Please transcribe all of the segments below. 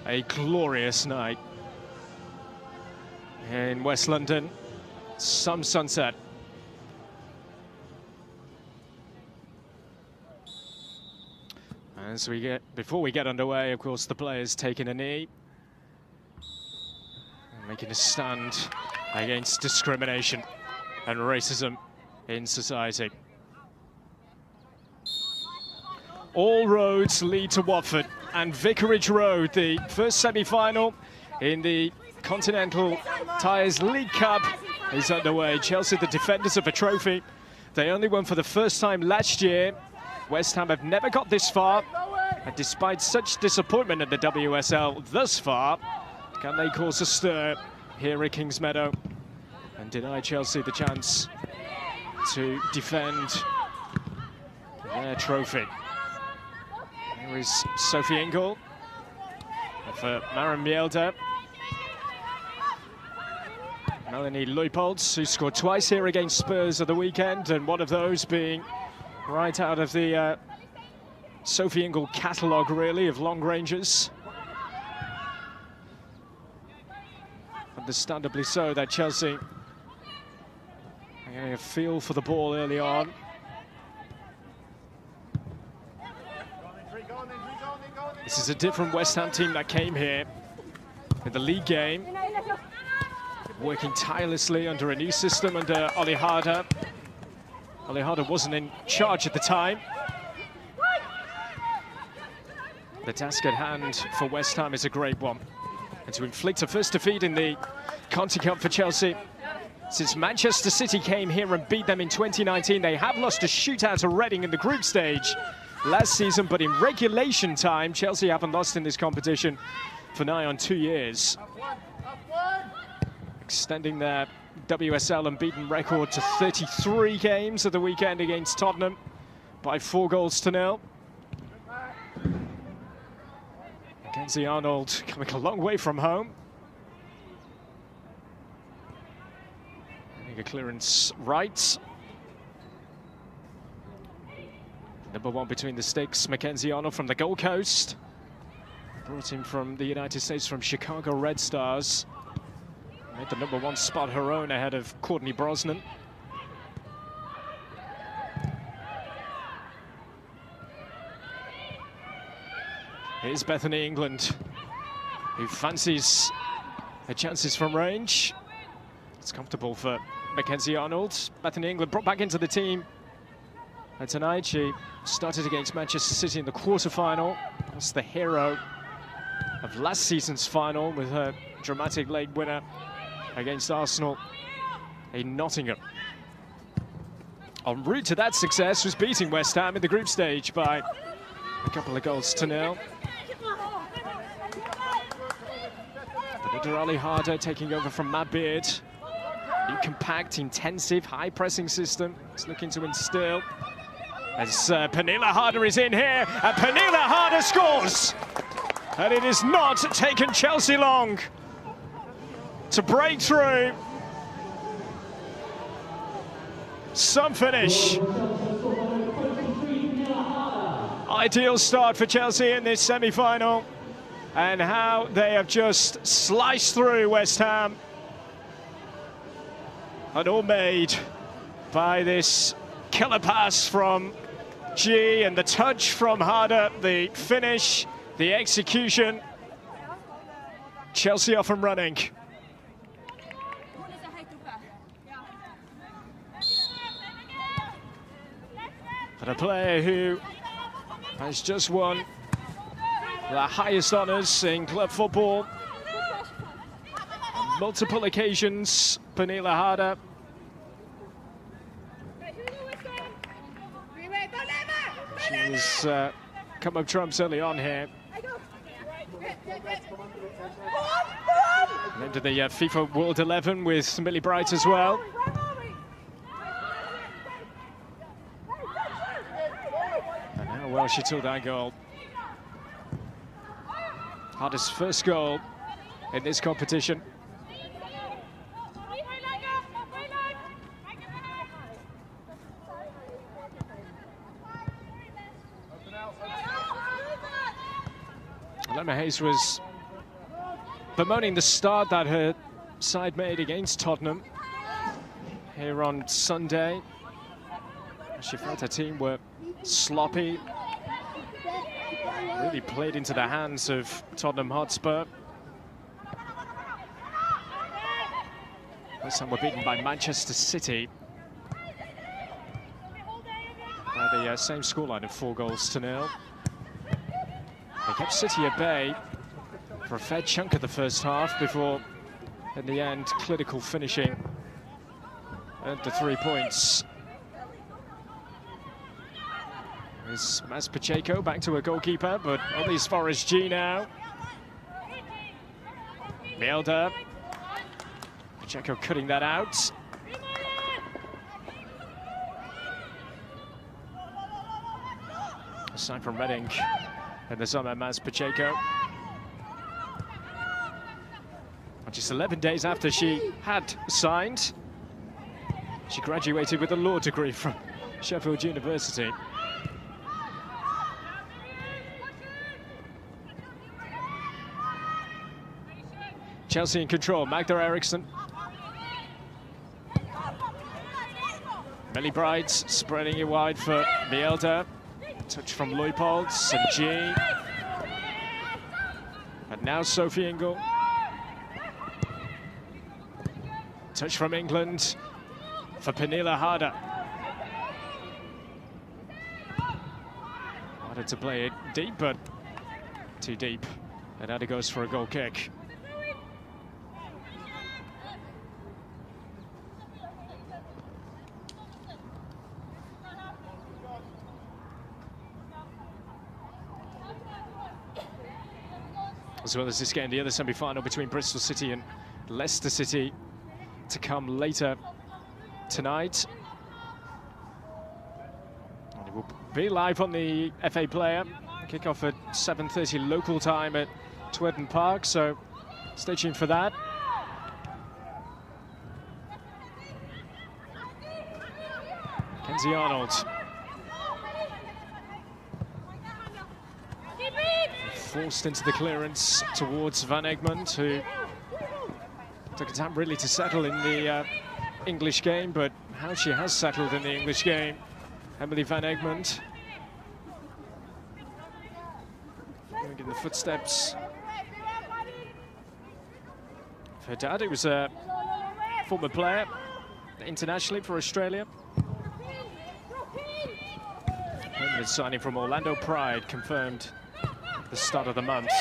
A glorious night in West London. Some sunset. Before we get underway, of course, the players taking a knee and making a stand against discrimination and racism in society. All roads lead to Watford, and Vicarage Road, the first semi-final in the Continental Tyres League Cup, is underway. Chelsea, the defenders of a trophy. They only won for the first time last year. West Ham have never got this far, and despite such disappointment in the WSL thus far, can they cause a stir here at Kingsmeadow and deny Chelsea the chance to defend their trophy? Here is Sophie Ingle for Maren Mjelde. Melanie Leupolds, who scored twice here against Spurs at the weekend, and one of those being right out of the Sophie Ingle catalogue, really, of long ranges. Understandably so, that Chelsea are getting a feel for the ball early on. This is a different West Ham team that came here in the league game, working tirelessly under a new system under Ollie Harder. Ollie Harder wasn't in charge at the time. The task at hand for West Ham is a great one, and to inflict a first defeat in the Conti Cup for Chelsea since Manchester City came here and beat them in 2019. They have lost a shootout to Reading in the group stage last season, but in regulation time, Chelsea haven't lost in this competition for nigh on 2 years, extending their WSL unbeaten record to 33 games at the weekend against Tottenham by 4-0. Mackenzie Arnold coming a long way from home. Getting a clearance right. Number one between the sticks, Mackenzie Arnold from the Gold Coast. Brought in from the United States from Chicago Red Stars. Made the number one spot her own ahead of Courtney Brosnan. Here's Bethany England, who fancies her chances from range. It's comfortable for Mackenzie Arnold. Bethany England brought back into the team. And tonight she started against Manchester City in the quarter-final. Was the hero of last season's final with her dramatic late winner against Arsenal in Nottingham. En route to that success was beating West Ham in the group stage by a couple of goals to nil. But under Ollie Harder taking over from Matt Beard. New compact, intensive, high-pressing system it's looking to instill. As Pernilla Harder is in here, and Pernilla Harder scores! And it has not taken Chelsea long to break through. Some finish. Ideal start for Chelsea in this semi-final, and how they have just sliced through West Ham. And all made by this killer pass from G, and the touch from Harder, the finish, the execution. Chelsea off and running. And a player who has just won the highest honours in club football on multiple occasions, Pernilla Harder. She was come up trumps early on here. Into the FIFA World 11 with Millie Bright as well. And how well she took that goal. Harder's first goal in this competition. Lemma Hayes was bemoaning the start that her side made against Tottenham here on Sunday. She felt her team were sloppy, really played into the hands of Tottenham Hotspur. West Ham were beaten by Manchester City by the same scoreline of 4-0. They kept City at bay for a fair chunk of the first half before, in the end, clinical finishing at the 3 points. There's Mas Pacheco back to a goalkeeper, but only as far as G now. Mielder. Pacheco cutting that out. A sign from Reading in the summer, Mas Pacheco. Just 11 days after she had signed, she graduated with a law degree from Sheffield University. Chelsea in control, Magda Eriksson. Melly Brides spreading it wide for Mielder. Touch from Leupolz and G. And now Sophie Ingle. Touch from England for Pernilla Harder. Wanted to play it deep, but too deep. And Harder goes for a goal kick. As well as this game, the other semi-final between Bristol City and Leicester City to come later tonight. And it will be live on the FA Player. Kick-off at 7:30 local time at Twerton Park, so stay tuned for that. Kenzie Arnold. Forced into the clearance towards Van Egmond, who took a time really to settle in the English game, but how she has settled in the English game, Emily Van Egmond. Going in the footsteps of her dad, who was a former player internationally for Australia. Permanent signing from Orlando Pride, confirmed the start of the month.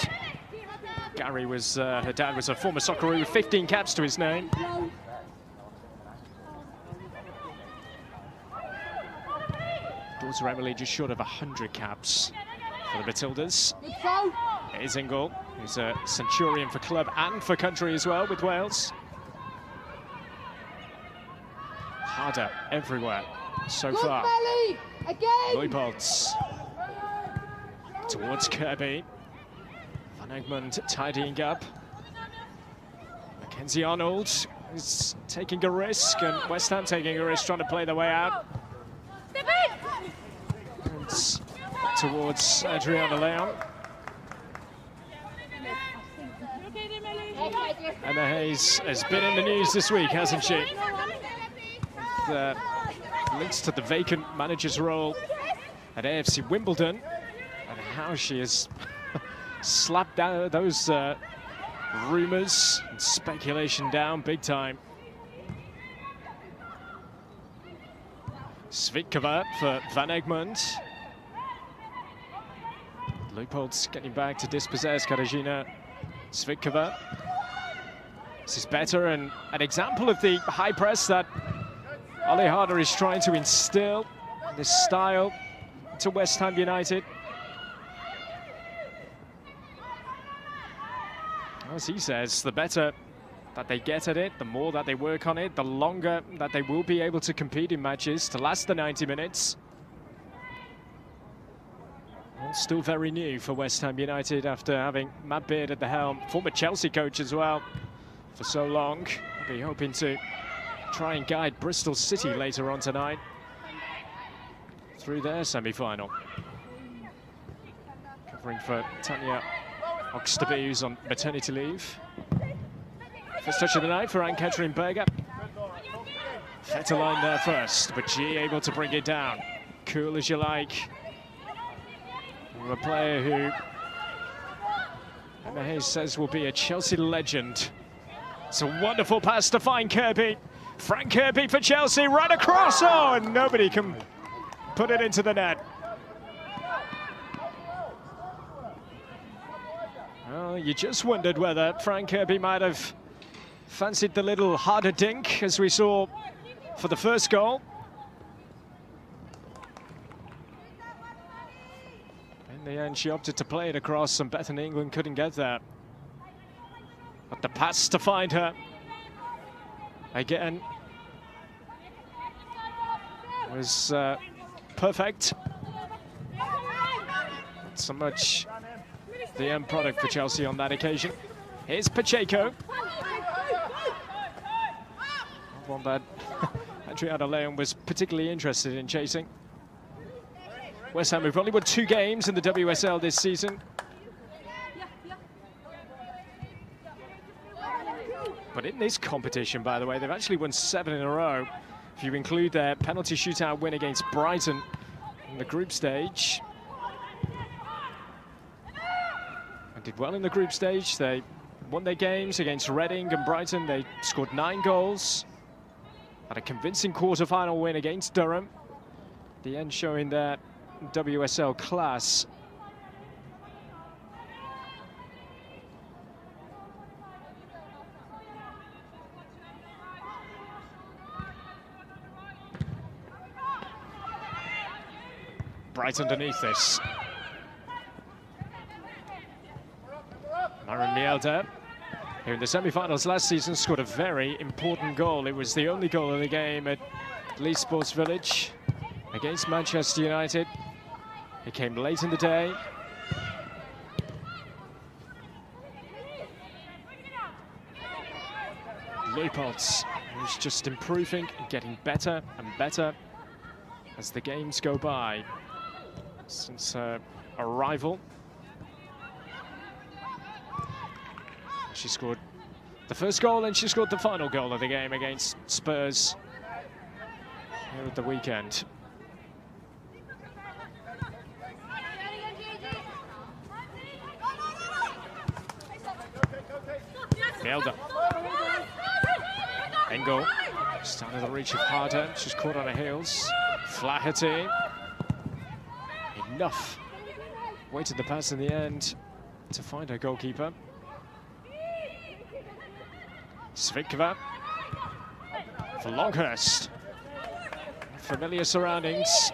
Gary was, her dad was a former Socceroo with 15 caps to his name. Daughter Emily just short of 100 caps for the Matildas. Here's Ingle, who's a centurion for club and for country as well with Wales. Harder everywhere so far. Leupolz towards Kirby. Van Egmond tidying up. Mackenzie Arnold is taking a risk, and West Ham taking a risk, trying to play their way out. And towards Adriana Leon. Emma Hayes has been in the news this week, hasn't she? With, links to the vacant manager's role at AFC Wimbledon, and how she has slapped down those rumours and speculation down big time. Svitkova for Van Egmond. Leupolz getting back to dispossess Katarzyna Svitkova. This is better, and an example of the high press that Ali Harder is trying to instill, this style, to West Ham United. As he says, the better that they get at it, the more that they work on it, the longer that they will be able to compete in matches to last the 90 minutes. Well, still very new for West Ham United after having Matt Beard at the helm, former Chelsea coach as well, for so long. I'll be hoping to try and guide Bristol City later on tonight through their semi-final. Covering for Tanya Oxtoby, who's on maternity leave. First touch of the night for Ann-Katrin Berger. Fetterlein there first, but G able to bring it down. Cool as you like. A player who Emma Hayes says will be a Chelsea legend. It's a wonderful pass to find Kirby. Frank Kirby for Chelsea, right across. Oh, and nobody can put it into the net. Well, you just wondered whether Frank Kirby might have fancied the little harder dink as we saw for the first goal. In the end, she opted to play it across, and Bethany England couldn't get there. But the pass to find her again was perfect. Not so much the end product for Chelsea on that occasion. Here's Pacheco. One that Adriana Leon was particularly interested in chasing. West Ham have only won 2 games in the WSL this season. But in this competition, by the way, they've actually won 7 in a row. If you include their penalty shootout win against Brighton in the group stage. And did well in the group stage. They won their games against Reading and Brighton. They scored 9 goals. Had a convincing quarter-final win against Durham. The end showing their WSL class. Right underneath this. Maren Mjelde, who in the semi-finals last season scored a very important goal. It was the only goal of the game at Leeds Sports Village against Manchester United. It came late in the day. Leupolz, who's just improving and getting better and better as the games go by since her arrival. She scored the first goal and she scored the final goal of the game against Spurs here at the weekend. Mjelde. Engel, just out of the reach of Harder. She's caught on her heels. Flaherty. Enough. Waited the pass in the end to find her goalkeeper. Svitkova for Longhurst. Familiar surroundings.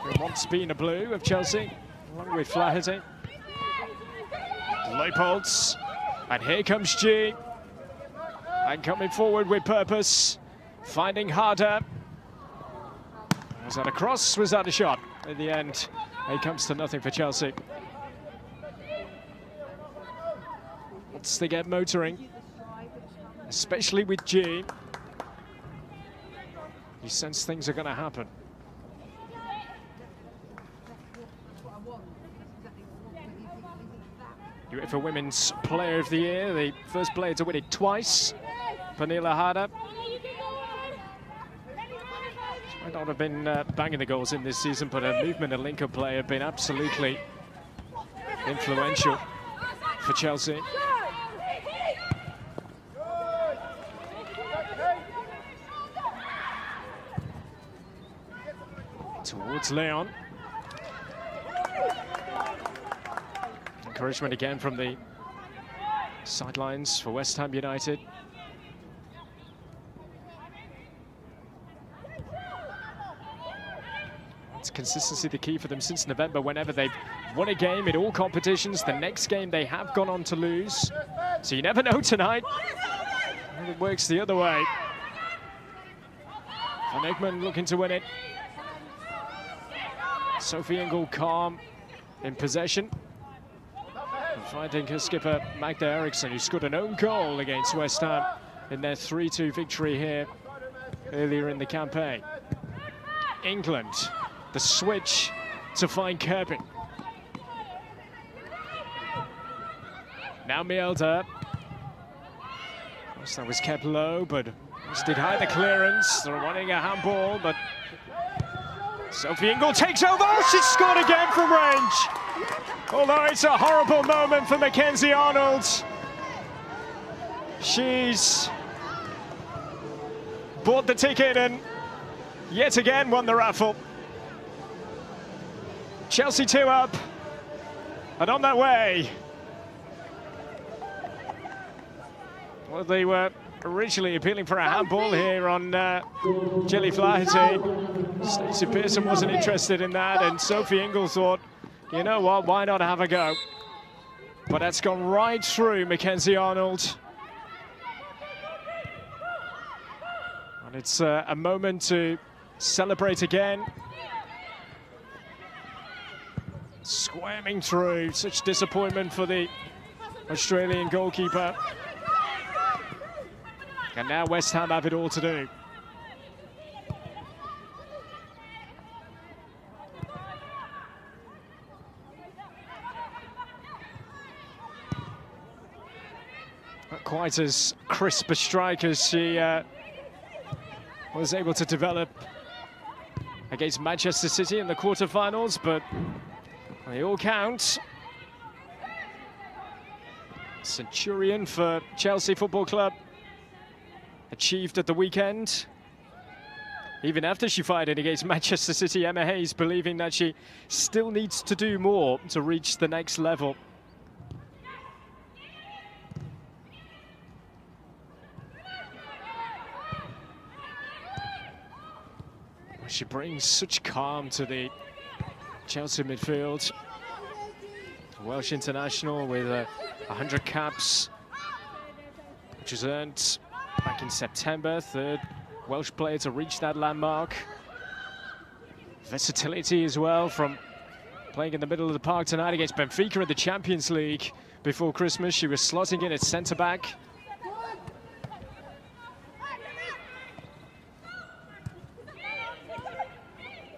Who once been a blue of Chelsea, along with Flaherty. Leupolz. And here comes G. And coming forward with purpose. Finding Harder. Was that a cross? Was that a shot? In the end, it comes to nothing for Chelsea. Once they get motoring, especially with G, you sense things are going to happen. UEFA Women's Player of the Year, the first player to win it twice, Pernilla Harder. She might not have been banging the goals in this season, but her movement and link-up play have been absolutely influential for Chelsea. Towards Leon. Encouragement again from the sidelines for West Ham United. It's consistency the key for them since November. Whenever they've won a game in all competitions, the next game they have gone on to lose. So you never know tonight. And it works the other way. Van Egmond looking to win it. Sophie Engel calm in possession. Finding her skipper Magda Eriksson, who scored an own goal against West Ham in their 3-2 victory here earlier in the campaign. England, the switch to find Kirby. Now Mjelde. That was kept low, but just did hide the clearance. They're wanting a handball, but Sophie Ingle takes over. She's scored again from range. Although it's a horrible moment for Mackenzie Arnold. She's bought the ticket and yet again won the raffle. Chelsea 2 up and on their way. Well, they were originally appealing for a handball here on Gilly Flaherty. Stacey Pearson wasn't interested in that, and Sophie Ingle thought, you know what, why not have a go? But that's gone right through Mackenzie Arnold. And it's a moment to celebrate again. Squirming through, such disappointment for the Australian goalkeeper. And now West Ham have it all to do. Not quite as crisp a strike as she was able to develop against Manchester City in the quarterfinals, but they all count. Centurion for Chelsea Football Club achieved at the weekend. Even after she fired it against Manchester City, Emma Hayes believing that she still needs to do more to reach the next level. She brings such calm to the Chelsea midfield. A Welsh international with 100 caps, which was earned back in September, third Welsh player to reach that landmark. Versatility as well from playing in the middle of the park tonight against Benfica in the Champions League before Christmas. She was slotting in at centre-back.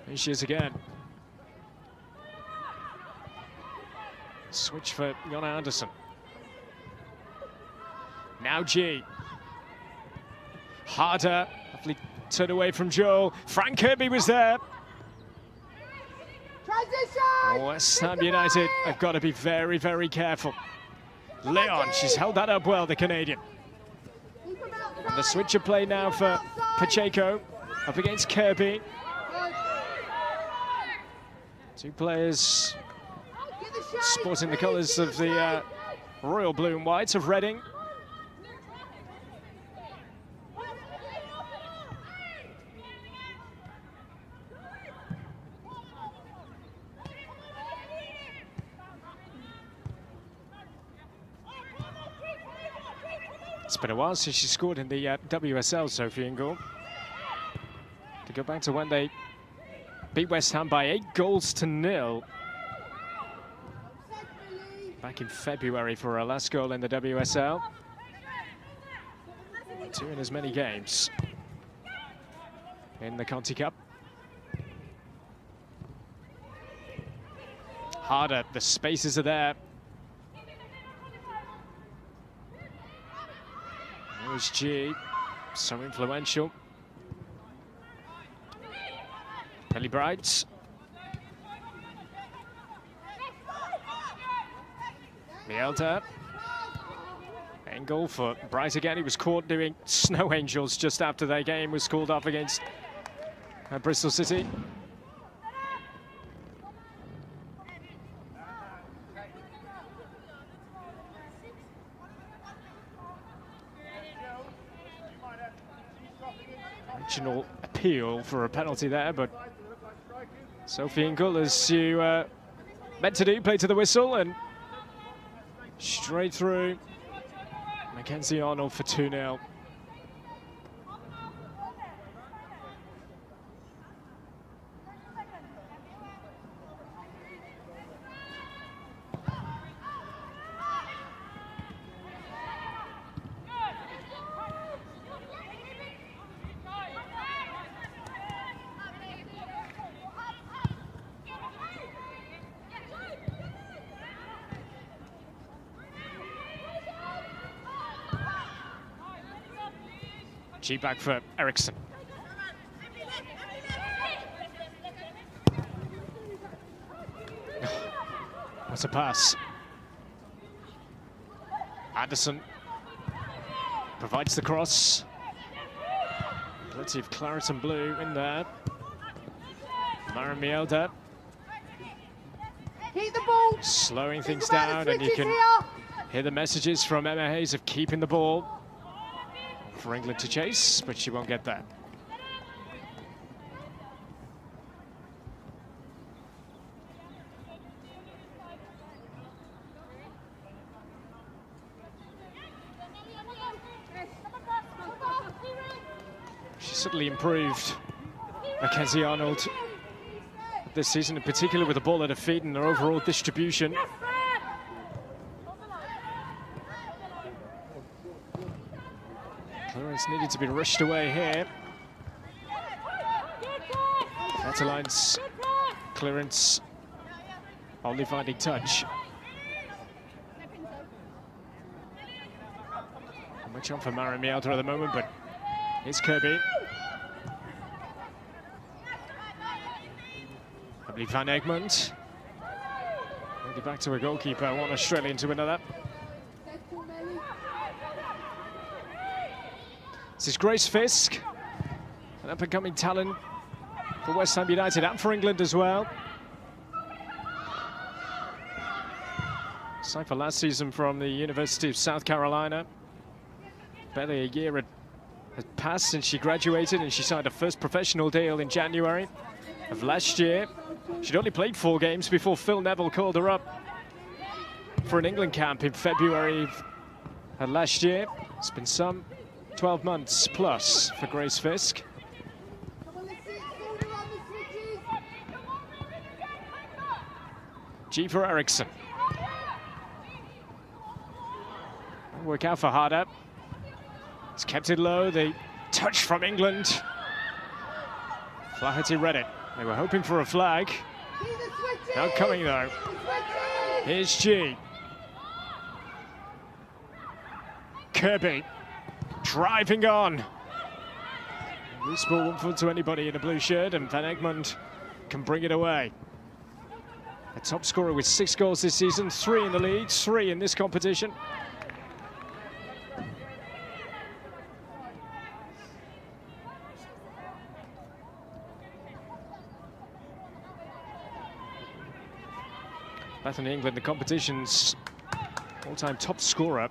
Here she is again. Switch for Jonna Andersson. Now G. Harder, lovely turn away from Joel. Frank Kirby was there. West Ham United have got to be very, very careful. Leon, she's held that up well, the Canadian. And the switch of play now for Pacheco, up against Kirby. Two players sporting the colours of the royal blue and white of Reading. It's been a while since she scored in the WSL, Sophie Ingle. To go back to when they beat West Ham by 8-0 back in February for her last goal in the WSL. 2 in as many games in the Conti Cup. Harder, the spaces are there. There's G, so influential. Kelly Bright. Mielda. Angle for Bright again. He was caught doing snow angels just after their game was called off against Bristol City. Original appeal for a penalty there, but Sophie Ingle, as you meant to do, played to the whistle and straight through. Mackenzie Arnold for 2-0. G back for Eriksson. What a pass. Anderson provides the cross. Plenty of claret and blue in there. Maramielda keep the ball. Slowing things down, and you can hear the messages from Emma Hayes of keeping the ball for England to chase, but she won't get that. She's certainly improved, Mackenzie Arnold, this season, in particular with the ball at her feet and her overall distribution. Clearance needed to be rushed away here. Catalan's clearance only finding touch. Not much on for Maramielda at the moment, but here's Kirby. I believe Van Egmond. Maybe back to a goalkeeper, one Australian to another. This is Grace Fisk, an up-and-coming talent for West Ham United and for England as well. Signed for last season from the University of South Carolina. Barely a year had passed since she graduated, and she signed her first professional deal in January of last year. She'd only played 4 games before Phil Neville called her up for an England camp in February of last year. It's been some 12 months plus for Grace Fisk. G for Eriksson. Work out for Harder. It's kept it low. The touch from England. Flaherty read it. They were hoping for a flag. Now coming though. Here's G. Kirby driving on. Loose ball won't fall to anybody in a blue shirt, and Van Egmond can bring it away. A top scorer with 6 goals this season, 3 in the league, 3 in this competition. Bethany England, the competition's all-time top scorer.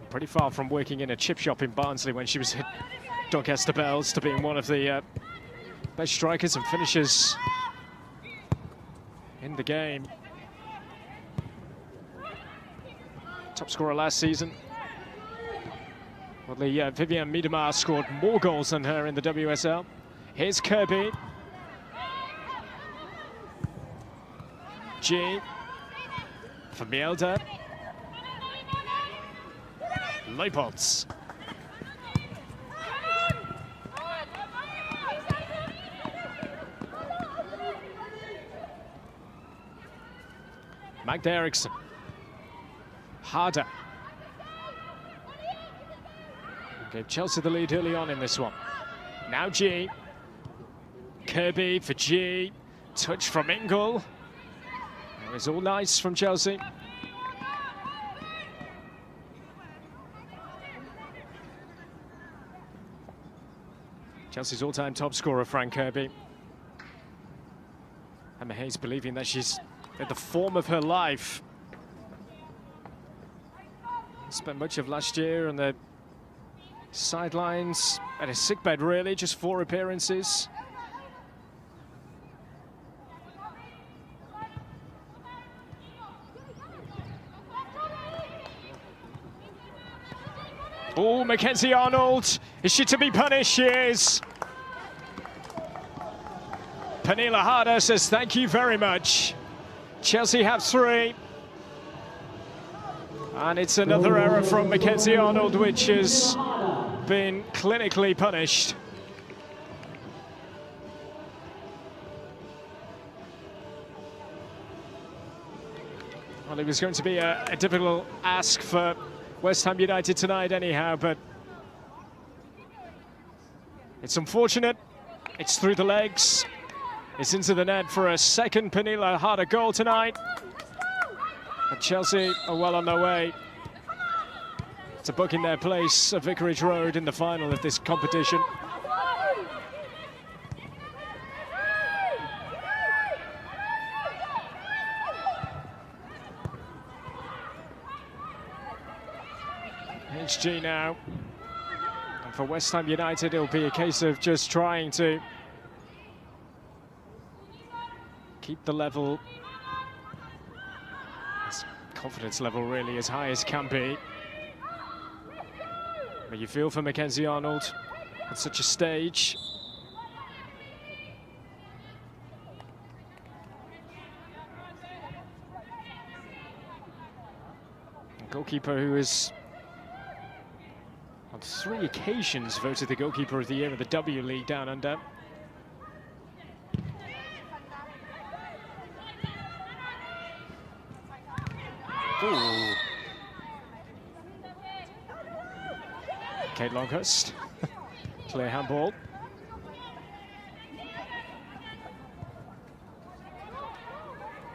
Pretty far from working in a chip shop in Barnsley when she was at Doncaster Bells to being one of the best strikers and finishers in the game. Top scorer last season. Well, the Vivian Miedema scored more goals than her in the WSL. Here's Kirby. G for Mielda. Leupolz. Magda Eriksson. Harder. Gave Chelsea the lead early on in this one. Now G. Kirby for G. Touch from Ingle. It's all nice from Chelsea. Chelsea's all-time top scorer, Frank Kirby. Emma Hayes believing that she's at the form of her life. Spent much of last year on the sidelines at a sickbed, really, just 4 appearances. Oh, Mackenzie Arnold. Is she to be punished? She is. Pernilla Harder says thank you very much. Chelsea have 3. And it's another error from Mackenzie Arnold, which has been clinically punished. Well, it was going to be a difficult ask for West Ham United tonight anyhow, but it's unfortunate. It's through the legs. It's into the net for a second Pernilla Harder goal tonight. And Chelsea are well on their way to booking their place at Vicarage Road in the final of this competition. HG now. And for West Ham United, it'll be a case of just trying to keep the level, this confidence level really as high as can be. But you feel for Mackenzie Arnold at such a stage. A goalkeeper who is on 3 occasions voted the goalkeeper of the year in the W League down under. Ooh. Kate Longhurst, clear handball.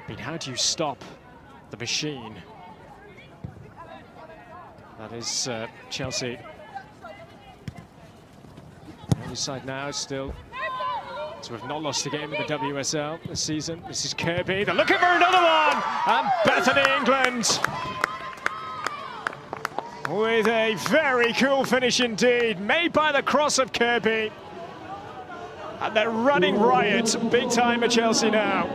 I mean, how do you stop the machine? That is Chelsea. On the side now, still. So we've not lost a game in the WSL this season. This is Kirby. They're looking for another one! And Bethany England with a very cool finish indeed, made by the cross of Kirby. And they're running riot, big time at Chelsea now.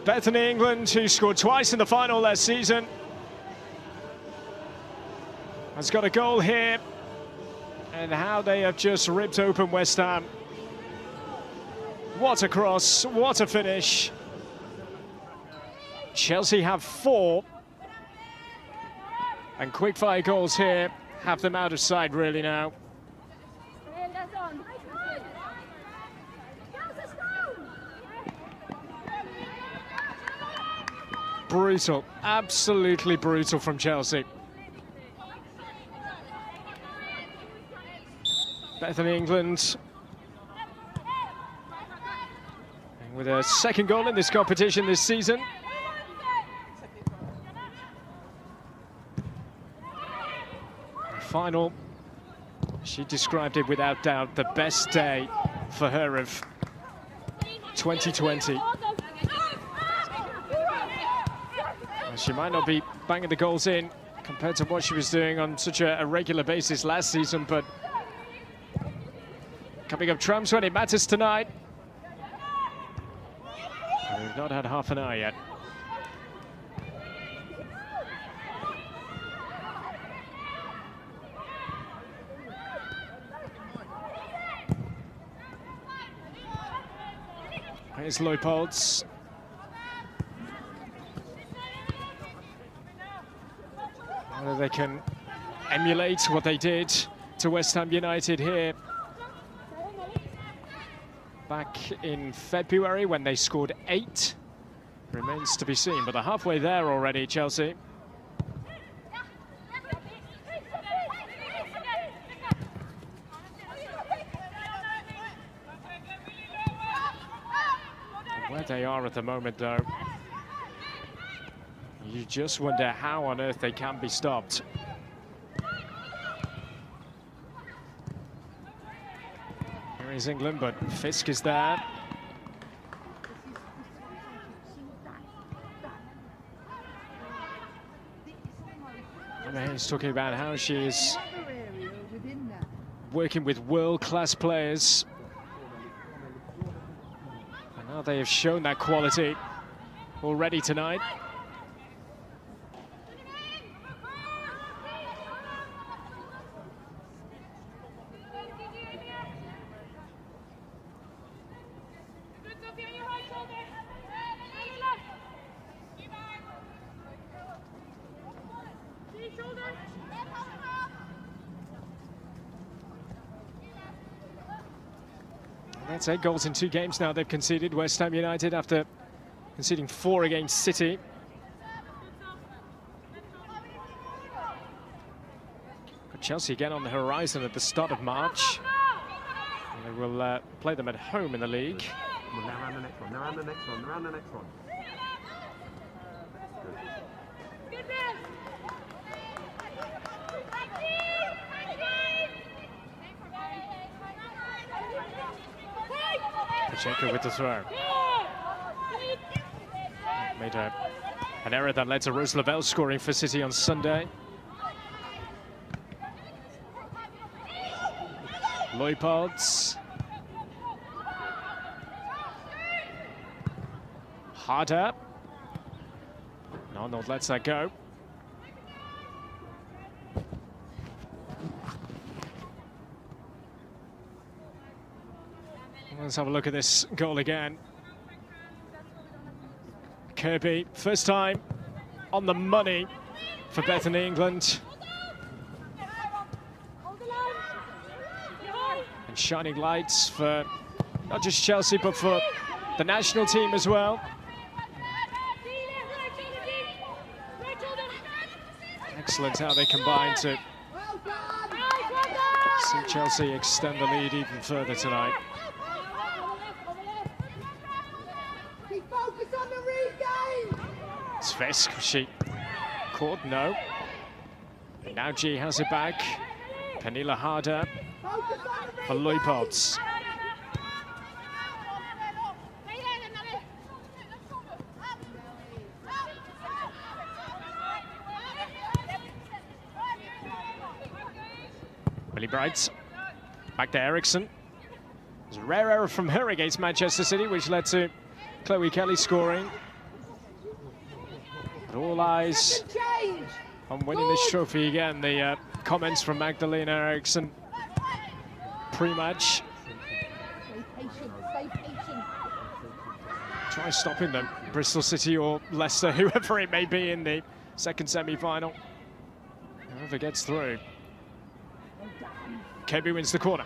Bethany England, who scored twice in the final last season, has got a goal here. And how they have just ripped open West Ham. What a cross, what a finish. Chelsea have 4. And quick-fire goals here have them out of sight really now. Brutal, absolutely brutal from Chelsea. Bethany England with a second goal in this competition this season. The final, she described it without doubt, the best day for her of 2020. She might not be banging the goals in compared to what she was doing on such a regular basis last season, but coming up trumps when it matters tonight. And we've not had half an hour yet. Here's Leupolds. Whether they can emulate what they did to West Ham United here back in February when they scored 8. Remains to be seen, but they're halfway there already, Chelsea. Where they are at the moment, though, you just wonder how on earth they can be stopped. Here is England, but Fisk is there. And he's talking about how she is working with world-class players. And now they have shown that quality already tonight. That's 8 goals in 2 games now they've conceded, West Ham United, after conceding 4 against City. Chelsea again on the horizon at the start of March. And they will play them at home in the league. Now round the next one, now round the next one, now round the next one. Pacheco with the throw. Made an error that led to Rose Lavelle scoring for City on Sunday. Leupold's. Harder. Arnold lets that go. Let's have a look at this goal again. Kirby, first time on the money for Bethany England. And shining lights for not just Chelsea, but for the national team as well. Excellent how they combine to see Chelsea extend the lead even further tonight. It's Fisk, she caught, no. And now G has it back. Pernilla Harder for Leupold's. Millie Bright, back to Eriksson. It was a rare error from her against Manchester City, which led to Chloe Kelly scoring. But all eyes on winning this trophy again. The comments from Magdalena Eriksson pre-match. Try stopping them, Bristol City or Leicester, whoever it may be in the second semi-final. Whoever gets through. KB wins the corner.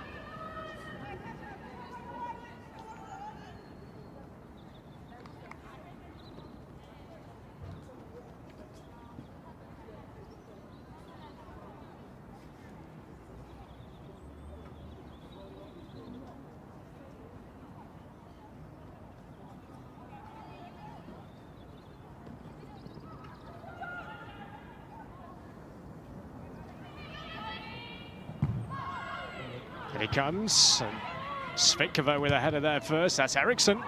Here he comes, and Svikova with a header there first. That's Eriksson.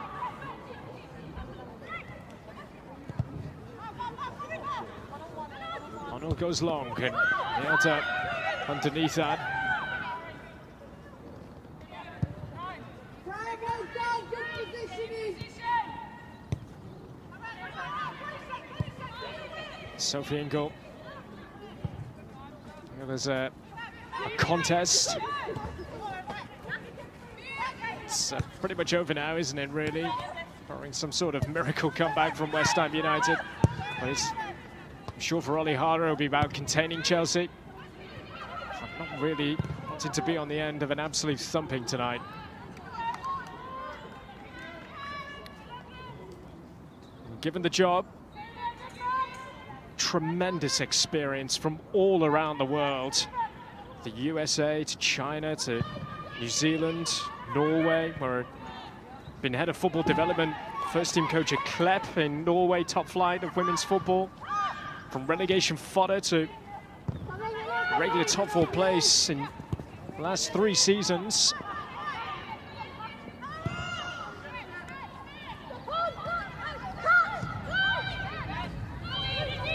Arnold goes long, and nailed up underneath that. Sophie Ingle. There's a contest. It's pretty much over now, isn't it, really? Barring some sort of miracle comeback from West Ham United. But I'm sure for Ollie Harder, it'll be about containing Chelsea. I'm not really wanting to be on the end of an absolute thumping tonight. Given the job, tremendous experience from all around the world. The USA to China to New Zealand, Norway, where I've been head of football development, first team coach at Klepp in Norway, top flight of women's football. From relegation fodder to regular top four place in the last 3 seasons.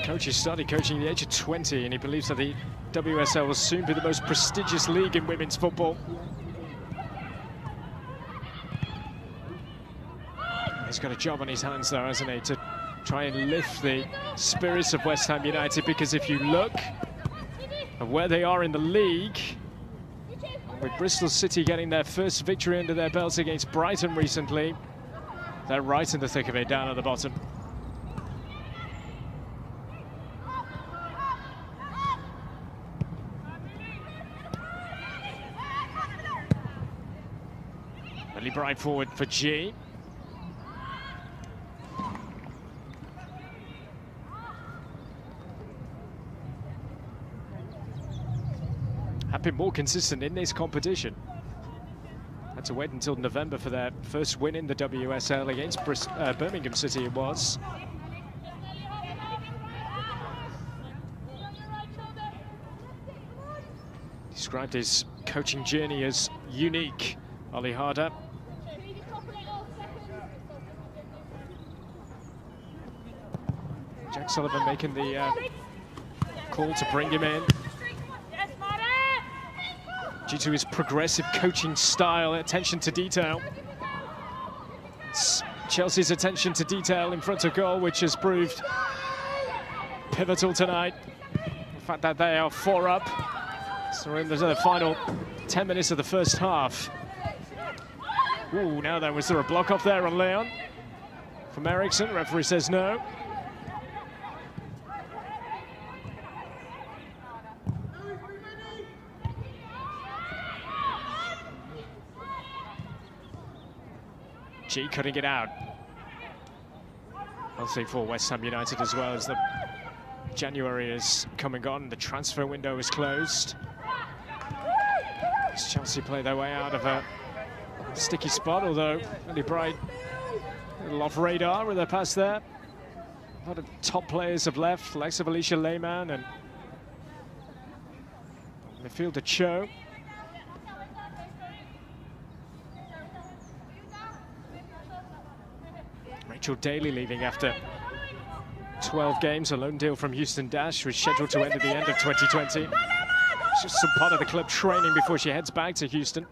Coach has started coaching at the age of 20, and he believes that the WSL will soon be the most prestigious league in women's football. He's got a job on his hands though, hasn't he, to try and lift the spirits of West Ham United, because if you look at where they are in the league, with Bristol City getting their first victory under their belts against Brighton recently, they're right in the thick of it down at the bottom. Millie Bright forward for G. been more consistent in this competition. Had to wait until November for their first win in the WSL against Birmingham City it was. Described his coaching journey as unique, Ollie Harder. Jack Sullivan making the call to bring him in. Due to his progressive coaching style, attention to detail. It's Chelsea's attention to detail in front of goal, which has proved pivotal tonight. The fact that they are 4 up. So we're in the final 10 minutes of the first half. Ooh, now there was there a block off there on Leon from Eriksson. Referee says no. G cutting it out. I'll say for West Ham United as well, as the January is coming on, the transfer window is closed. As Chelsea play their way out of a sticky spot, although Andy Bright a little off radar with their pass there. A lot of top players have left, likes of Alicia Lehmann and midfielder Cho. Rachel Daly leaving after 12 games. A loan deal from Houston Dash was scheduled to end at the end of 2020. It's just some part of the club training before she heads back to Houston.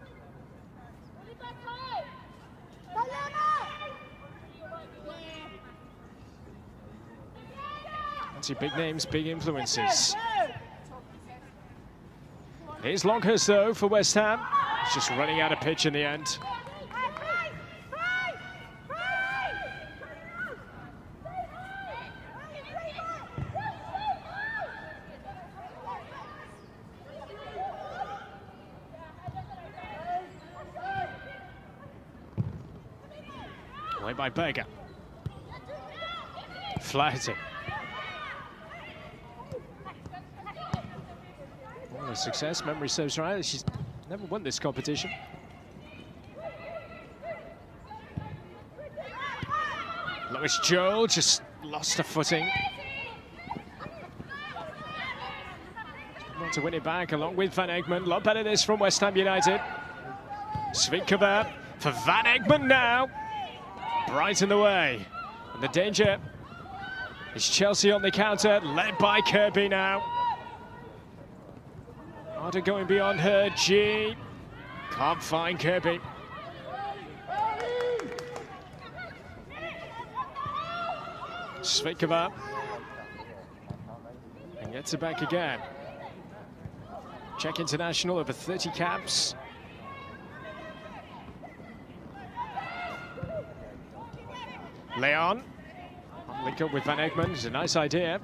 Fancy big names, big influences. Here's Longhurst though for West Ham. It's just running out of pitch in the end. Away by Berger. Flaherty. Well, a success, memory serves right. She's never won this competition. Lois Joel just lost her footing. Want to win it back along with Van Egmond. A lot better this from West Ham United. Svinkova for Van Egmond now. Bright in the way. And the danger is Chelsea on the counter, led by Kirby now. Harder going beyond her. G can't find Kirby. Svinkova. And gets it back again. Czech international, over 30 caps. Leon, link up with Van Egmond, it's a nice idea.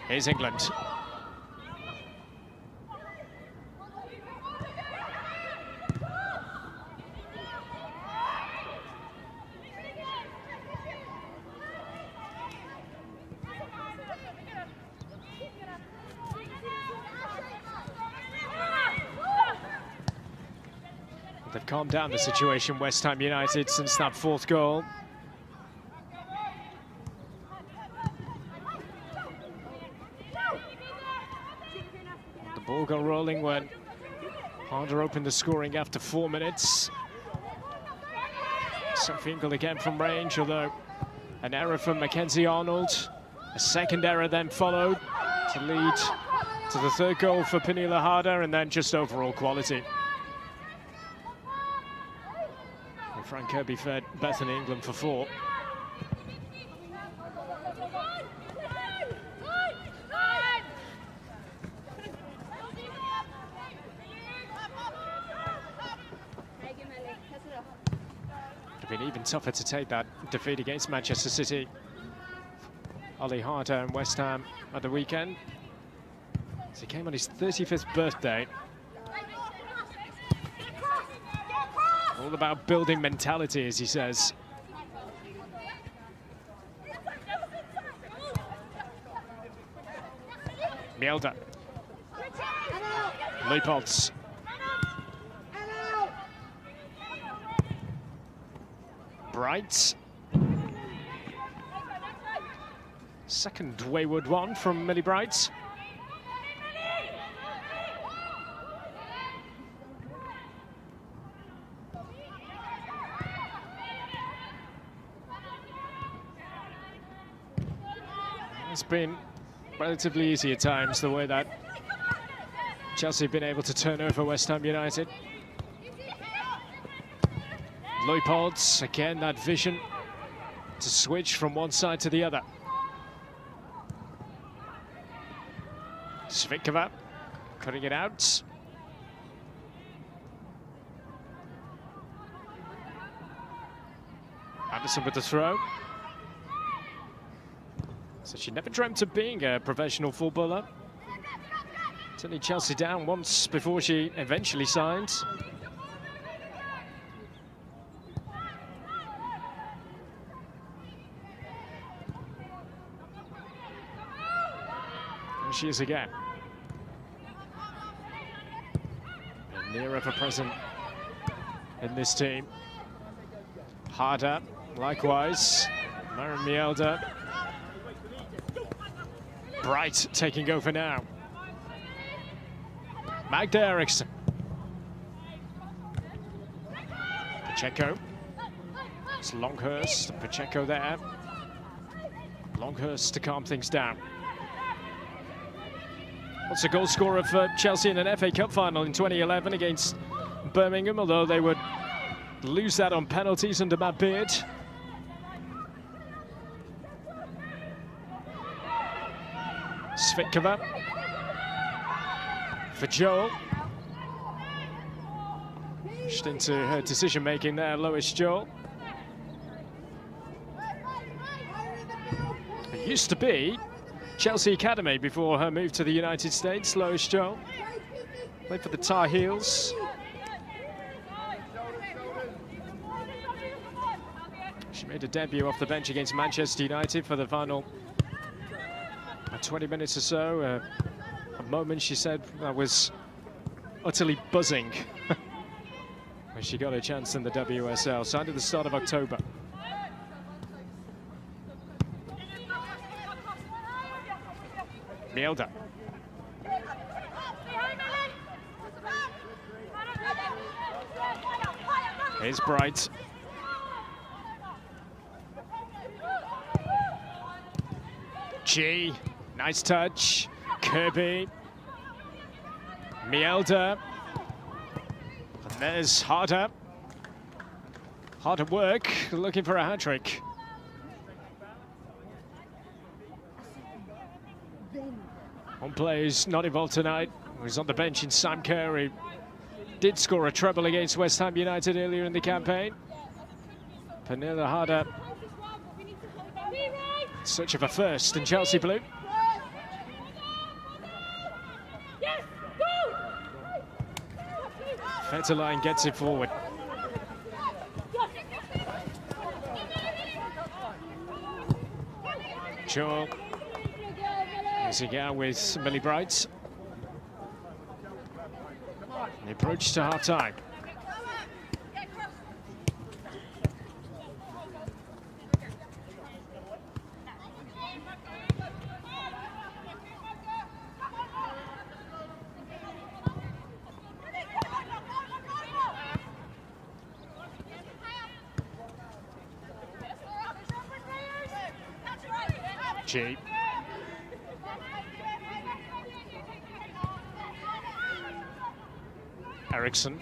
Here's England. They've calmed down the situation, West Ham United, since that 4th goal. Ball got rolling when Harder opened the scoring after 4 minutes. Sofinkel again from range, although an error from Mackenzie Arnold. A second error then followed to lead to the 3rd goal for Pernilla Harder, and then just overall quality. And Frank Kirby fed Bethany England for 4. Been even tougher to take that defeat against Manchester City. Ollie Harder and West Ham at the weekend. So he came on his 35th birthday. All about building mentality, as he says. Mjelde. Leupolz. Bright. Second wayward one from Millie Bright. It's been relatively easy at times, the way that Chelsea have been able to turn over West Ham United. Leupolz, again, that vision to switch from one side to the other. Svikova cutting it out. Anderson with the throw. So she never dreamt of being a professional footballer. Turning Chelsea down once before she eventually signed. And she is again. And near ever present in this team. Harder, likewise. Maren Mjelde. Bright taking over now. Magda Eriksson. Pacheco. It's Longhurst and Pacheco there. Longhurst to calm things down. What's a goal scorer for Chelsea in an FA Cup final in 2011 against Birmingham, although they would lose that on penalties under Matt Beard. Svikova for Joel. Pushed into her decision-making there, Lois Joel. It used to be Chelsea Academy before her move to the United States, Lois Joel. Played for the Tar Heels. She made a debut off the bench against Manchester United for the final 20 minutes or so. A moment, she said, that was utterly buzzing when she got a chance in the WSL. Signed at the start of October. Mjelde. Here's Bright. G. Nice touch. Kirby. Mjelde. And there's Harder. Hard at work, looking for a hat-trick. One player who's not involved tonight. He's on the bench in Sam Kerr. He did score a treble against West Ham United earlier in the campaign. Pernilla Harder. Such of a first in Chelsea blue. Fetterline gets it forward. Joel. Here's again with Millie Bright. The approach to half-time. G. Eriksson.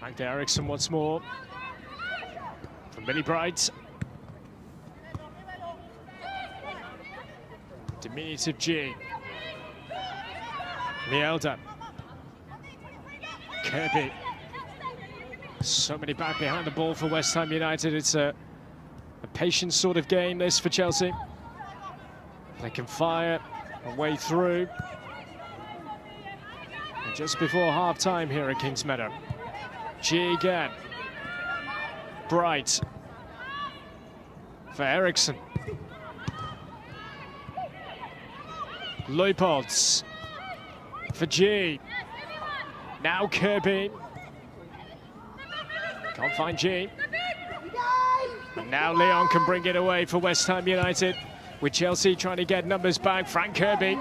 Back to Eriksson once more. From Millie Bright. Diminutive G. Mjelde. Kirby. So many back behind the ball for West Ham United. It's a patient sort of game, this, for Chelsea. They can fire a way through. And just before half-time here at Kings Meadow. G again. Bright. For Eriksson. Leupold's for G. Now Kirby. Can't find G. And now Leon can bring it away for West Ham United, with Chelsea trying to get numbers back. Frank Kirby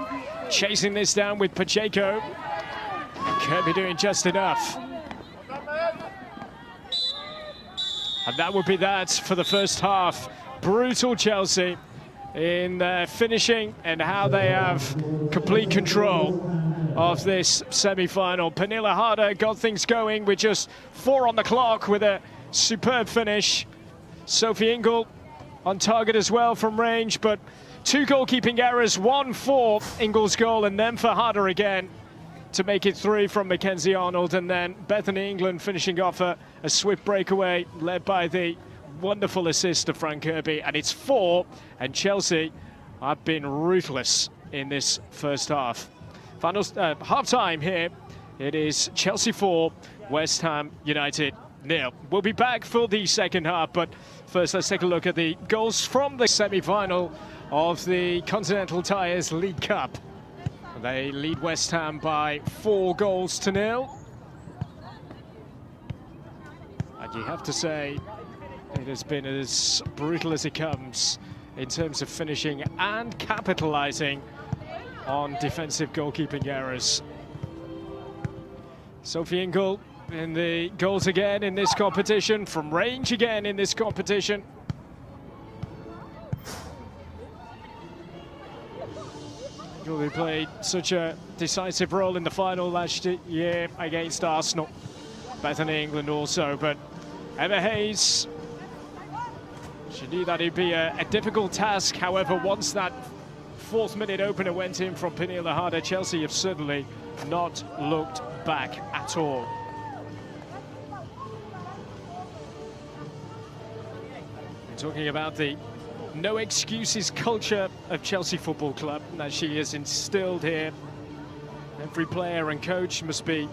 chasing this down with Pacheco. And Kirby doing just enough. And that would be that for the first half. Brutal Chelsea in their finishing and how they have complete control of this semi-final. Pernille Harder got things going with just 4 on the clock with a superb finish. Sophie Ingle on target as well from range, but 2 goalkeeping errors, 1 for Ingle's goal and then for Harder again to make it 3 from Mackenzie Arnold, and then Bethany England finishing off a swift breakaway led by the wonderful assist of Frank Kirby, and it's 4, and Chelsea have been ruthless in this first half. Final half-time here, it is Chelsea 4, West Ham United 0. We'll be back for the second half, but first let's take a look at the goals from the semi-final of the Continental Tires League Cup. They lead West Ham by 4 goals to 0. And you have to say, it has been as brutal as it comes in terms of finishing and capitalizing on defensive goalkeeping errors. Sophie Ingle in the goals again in this competition, from range again in this competition. Who played such a decisive role in the final last year against Arsenal. Bethany England also, but Emma Hayes, she knew that it'd be a difficult task. However, once that 4th minute opener went in from Pernille Harder, Chelsea have certainly not looked back at all. We're talking about the no excuses culture of Chelsea Football Club that she has instilled here. Every player and coach must be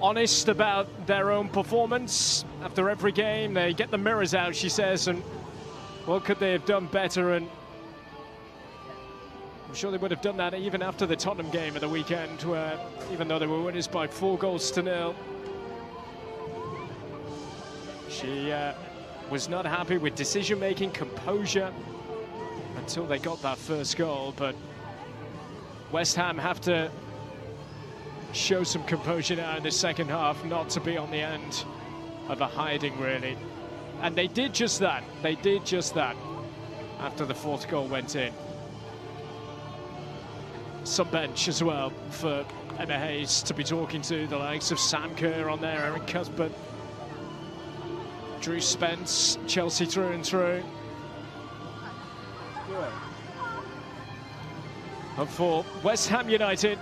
honest about their own performance. After every game, they get the mirrors out, she says, and what could they have done better? And I'm sure they would have done that even after the Tottenham game at the weekend, where even though they were winners by 4 goals to 0, she was not happy with decision-making, composure, until they got that first goal. But West Ham have to show some composure now in the second half, not to be on the end of a hiding, really. And they did just that. They did just that after the 4th goal went in. Some bench as well for Emma Hayes to be talking to, the likes of Sam Kerr on there, Erin Cuthbert, Drew Spence, Chelsea through and through. And for West Ham United,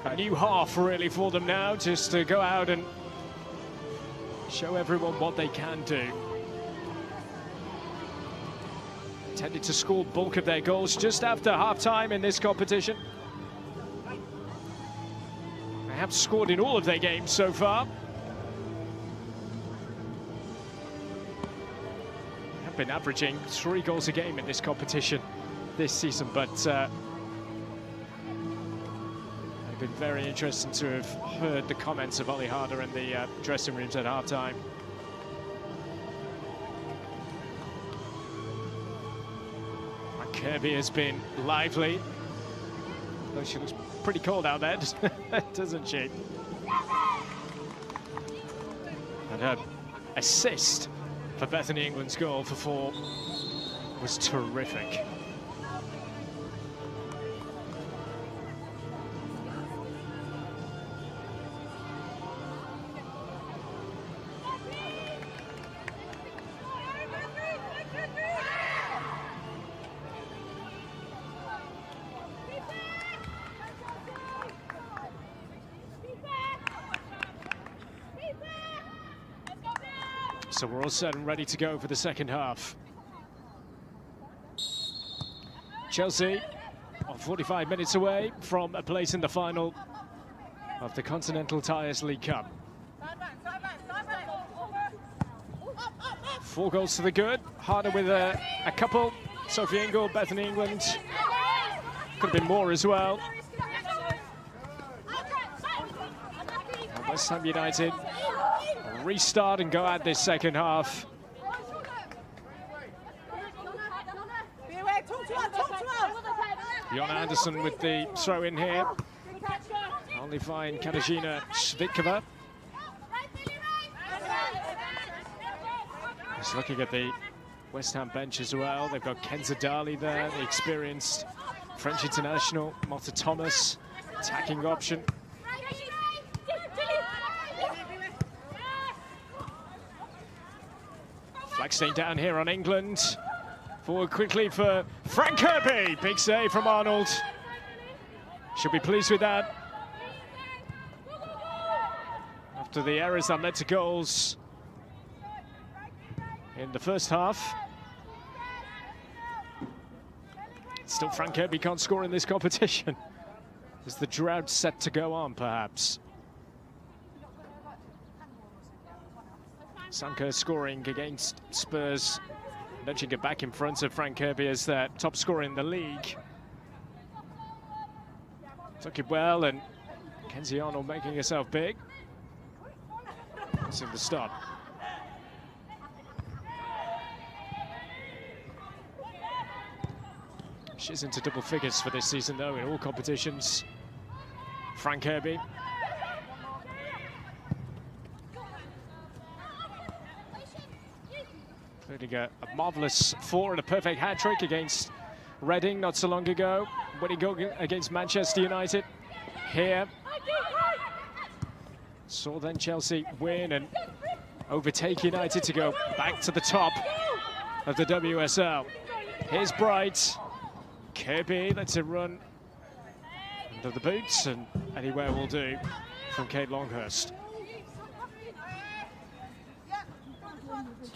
a new half really for them now, just to go out and show everyone what they can do. Tended to score bulk of their goals just after half-time in this competition. They have scored in all of their games so far. Been averaging 3 goals a game in this competition this season, but it's been very interesting to have heard the comments of Ollie Harder in the dressing rooms at half-time. Kirby has been lively, though she looks pretty cold out there, doesn't she? And her assist for Bethany England's goal for 4 was terrific. So we're all set and ready to go for the second half. Chelsea are 45 minutes away from a place in the final of the Continental Tires League Cup. 4 goals to the good. Harder with a couple. Sophie Ingle, Bethany England. Could have been more as well. And West Ham United restart and go at this second half. Jonna Andersson with the throw in here. Only find Katarzyna Svitkova. Just looking at the West Ham bench as well. They've got Kenza Dali there, the experienced French international. Martha Thomas, attacking option. Flagstein down here on England. Forward quickly for Frank Kirby. Big save from Arnold. Should be pleased with that. After the errors that led to goals in the first half. Still, Frank Kirby can't score in this competition. Is the drought set to go on, perhaps? Sam Kerr scoring against Spurs, nudging it back in front of Frank Kirby as their top scorer in the league. Took it well, and Kenzie Arnold making herself big. Missing the start. She's into double figures for this season, though, in all competitions. Frank Kirby. Including a marvellous 4 and a perfect hat-trick against Reading not so long ago. Winning goal against Manchester United here. Saw then Chelsea win and overtake United to go back to the top of the WSL. Here's Bright. Kirby lets it run under the boots, and anywhere will do from Kate Longhurst.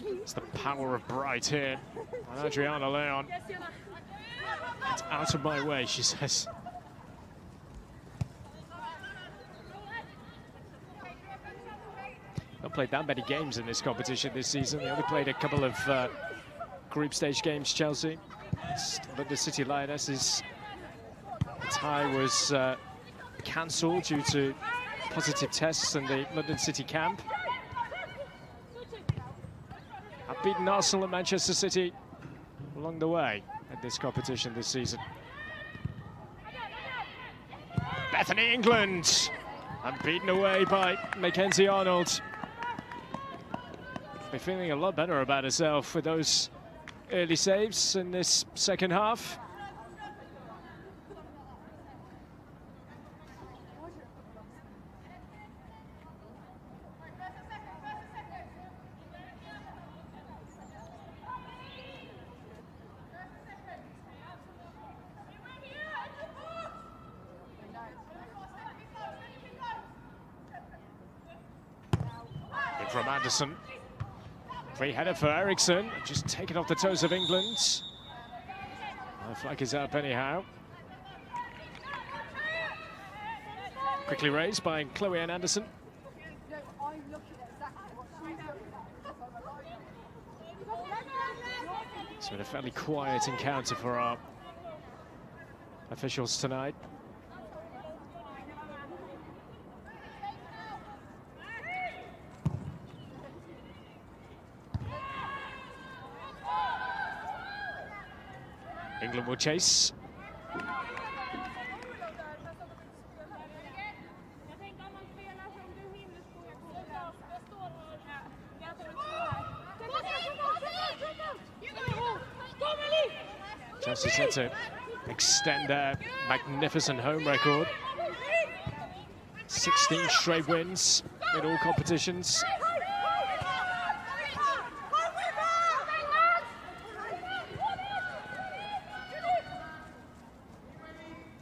It's the power of Bright here. And Adriana Leon. It's out of my way, she says. Not played that many games in this competition this season. They only played a couple of group stage games, Chelsea. London City Lionesses' tie was cancelled due to positive tests in the London City camp. Have beaten Arsenal and Manchester City along the way in this competition this season. Bethany England, and beaten away by Mackenzie Arnold. Be feeling a lot better about herself with those early saves in this second half. In from Anderson. Free header for Eriksson, just taken off the toes of England. The flag is up anyhow. Quickly raised by Chloe Ann Anderson. It's been a fairly quiet encounter for our officials tonight. England will chase. Chelsea set to extend their magnificent home record. 16 straight wins in all competitions.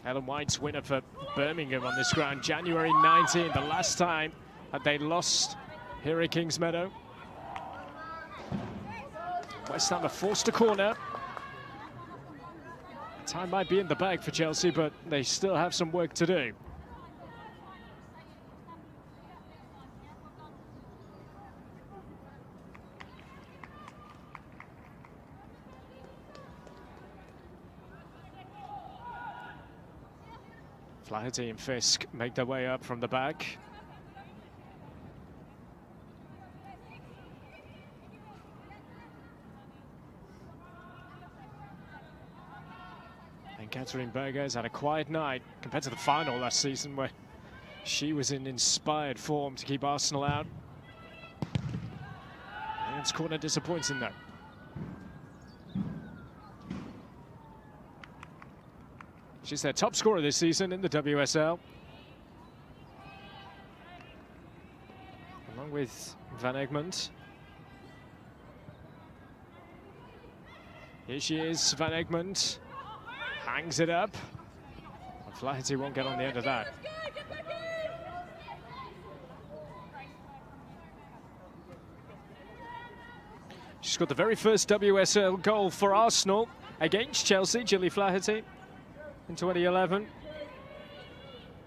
Ellen White's winner for Birmingham on this ground, January 19, the last time that they lost here at Kingsmeadow. West Ham are forced a corner. Time might be in the bag for Chelsea, but they still have some work to do. Flaherty and Fisk make their way up from the back. And Catherine Berger has had a quiet night compared to the final last season, where she was in inspired form to keep Arsenal out. And it's corner disappointing though. She's their top scorer this season in the WSL, along with Van Egmond. Here she is, Van Egmond. Hangs it up. And Flaherty won't get on the end of that. She's got the very first WSL goal for Arsenal against Chelsea, Gilly Flaherty, in 2011.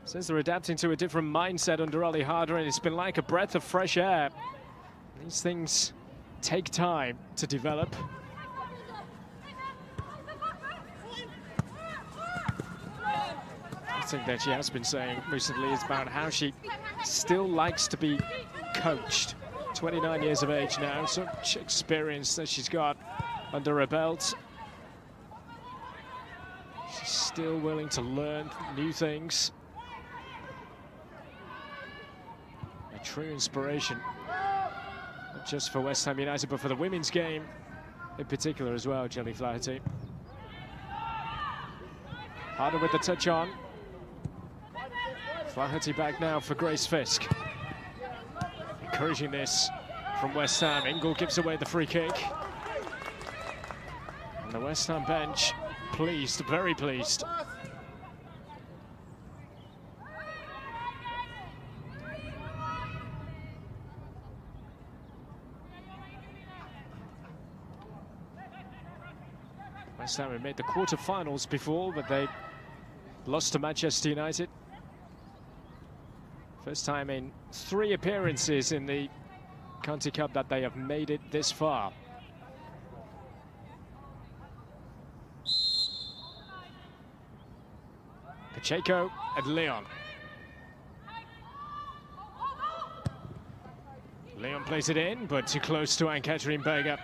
Says they're adapting to a different mindset under Ollie Harder, and it's been like a breath of fresh air. These things take time to develop. Thing that she has been saying recently is about how she still likes to be coached. 29 years of age now, so much experience that she's got under her belt. She's still willing to learn new things. A true inspiration, not just for West Ham United, but for the women's game in particular as well, Gilly Flaherty. Harder with the touch on. Flaherty back now for Grace Fisk. Encouraging this from West Ham. Ingle gives away the free kick. And the West Ham bench pleased, very pleased. West Ham had made the quarter-finals before, but they lost to Manchester United. First time in 3 appearances in the Conti Cup that they have made it this far. Pacheco and Leon. Leon plays it in, but too close to Anne-Catherine Berger.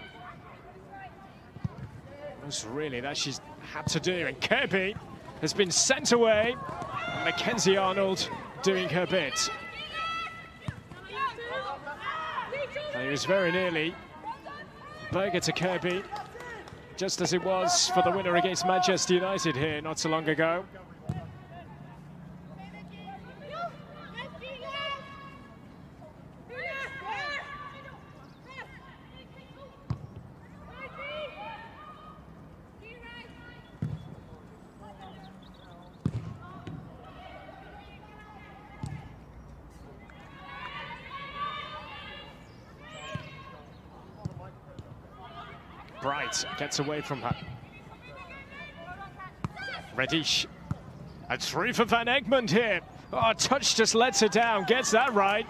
Most really that she's had to do, and Kirby has been sent away. And Mackenzie Arnold doing her bit. And it was very nearly Berger to Kirby, just as it was for the winner against Manchester United here not so long ago. Bright gets away from her. Reddish. And through for Van Egmond here. Oh, touch just lets her down. Gets that right.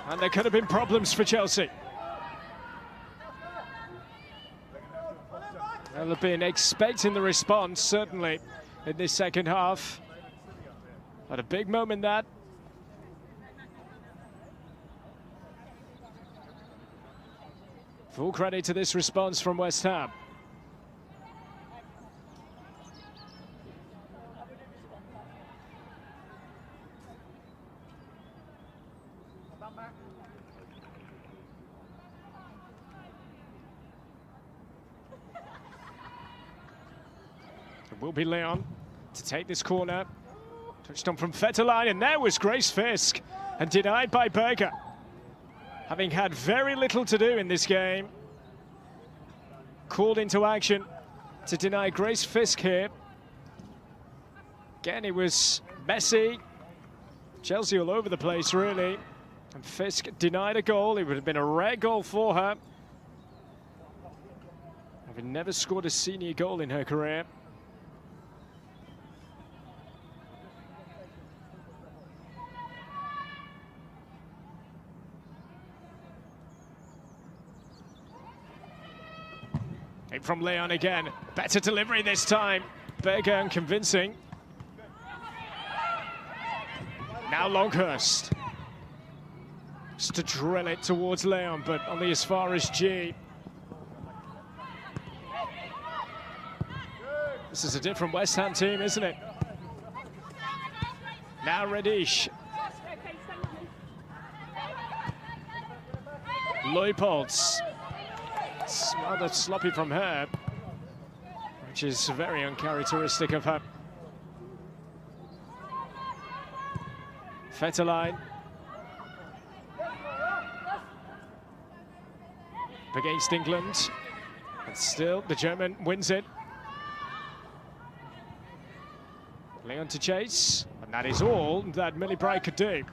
And there could have been problems for Chelsea. They'll have been expecting the response, certainly, in this second half. But a big moment that. Full credit to this response from West Ham. It will be Leon to take this corner. Touched on from Fetterline, and there was Grace Fisk, and denied by Berger. Having had very little to do in this game. Called into action to deny Grace Fisk here. Again, it was messy. Chelsea all over the place, really. And Fisk denied a goal. It would have been a rare goal for her, having never scored a senior goal in her career. From Leon again, better delivery this time. Berger convincing. Now Longhurst. Just to drill it towards Leon, but only as far as G. This is a different West Ham team, isn't it? Now Radish. Leupolds. It's rather sloppy from her, which is very uncharacteristic of her. Fetterlein. Against England. And still, the German wins it. Leon to chase. And that is all that Millie Bright could do.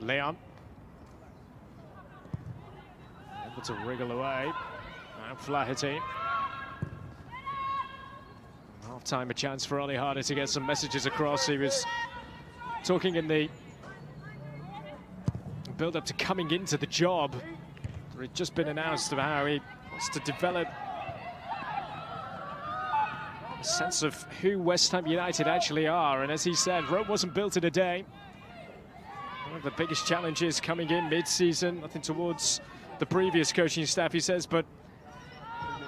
Leon. Able to wriggle away. Now Flaherty. Half-time, a chance for Ollie Harder to get some messages across. He was talking in the build-up to coming into the job. It had just been announced about how he wants to develop a sense of who West Ham United actually are. And as he said, Rome wasn't built in a day. One of the biggest challenges coming in mid-season, nothing towards the previous coaching staff, he says, but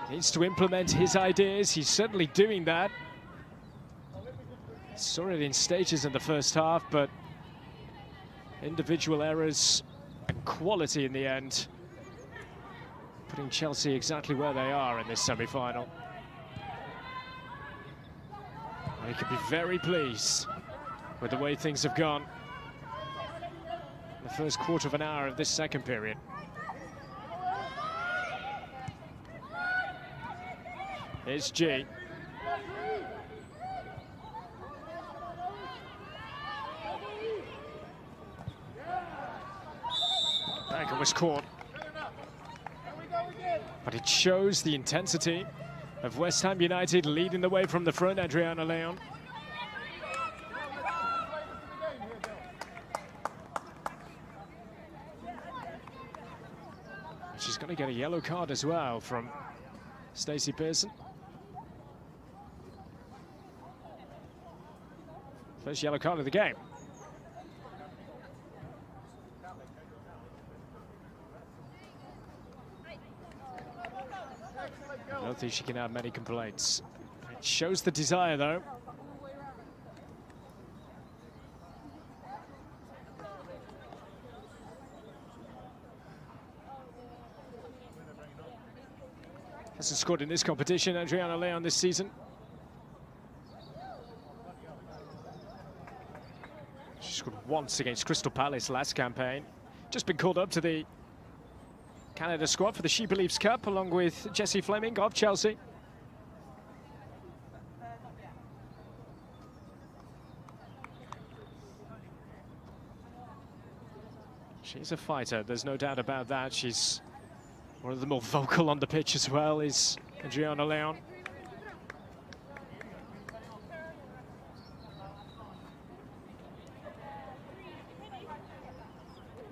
needs to implement his ideas. He's certainly doing that. Saw it in stages in the first half, but individual errors and quality in the end, putting Chelsea exactly where they are in this semi-final. He could be very pleased with the way things have gone the first quarter of an hour of this second period. Here's G. Banker was caught. But it shows the intensity of West Ham United leading the way from the front, Adriana Leon. She's going to get a yellow card as well from Stacey Pearson. First yellow card of the game. I don't think she can have many complaints. It shows the desire, though. Hasn't scored in this competition, Adriana Leon, this season. She scored once against Crystal Palace last campaign. Just been called up to the Canada squad for the She Believes Cup, along with Jessie Fleming of Chelsea. She's a fighter, there's no doubt about that. She's one of the more vocal on the pitch as well, is Adriana Leon.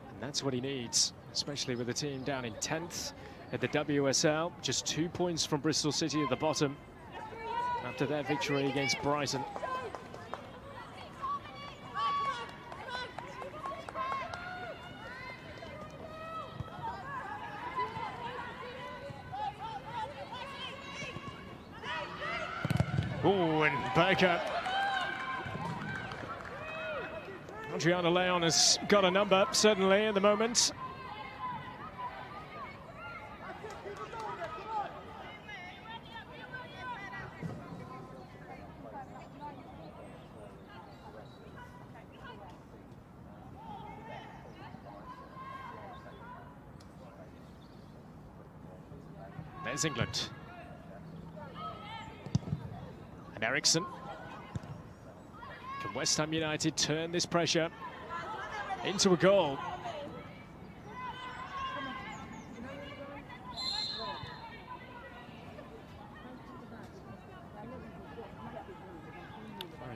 And that's what he needs, especially with the team down in 10th at the WSL. Just 2 points from Bristol City at the bottom after their victory against Brighton. Oh, and Baker. Adriana Leon has got a number, certainly, at the moment. There's England. And Eriksson. Can West Ham United turn this pressure into a goal?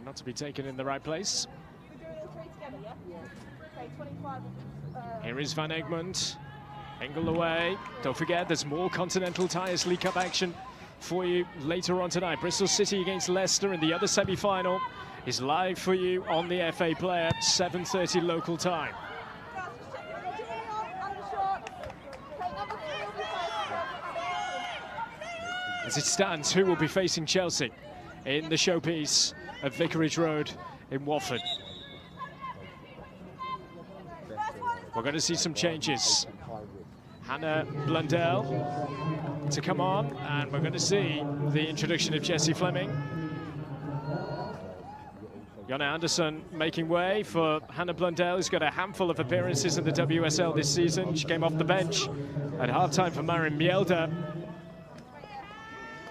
not to be taken in the right place. Here is Van Egmond. Engel away. Don't forget, there's more Continental Tires League Cup action for you later on tonight. Bristol City against Leicester in the other semi-final is live for you on the FA Player, 7:30 local time. As it stands, who will be facing Chelsea in the showpiece at Vicarage Road in Watford? We're going to see some changes. Hannah Blundell to come on, and we're going to see the introduction of Jessie Fleming. Jonna Andersson making way for Hannah Blundell, who's got a handful of appearances in the WSL this season. She came off the bench at half-time for Maren Mjelde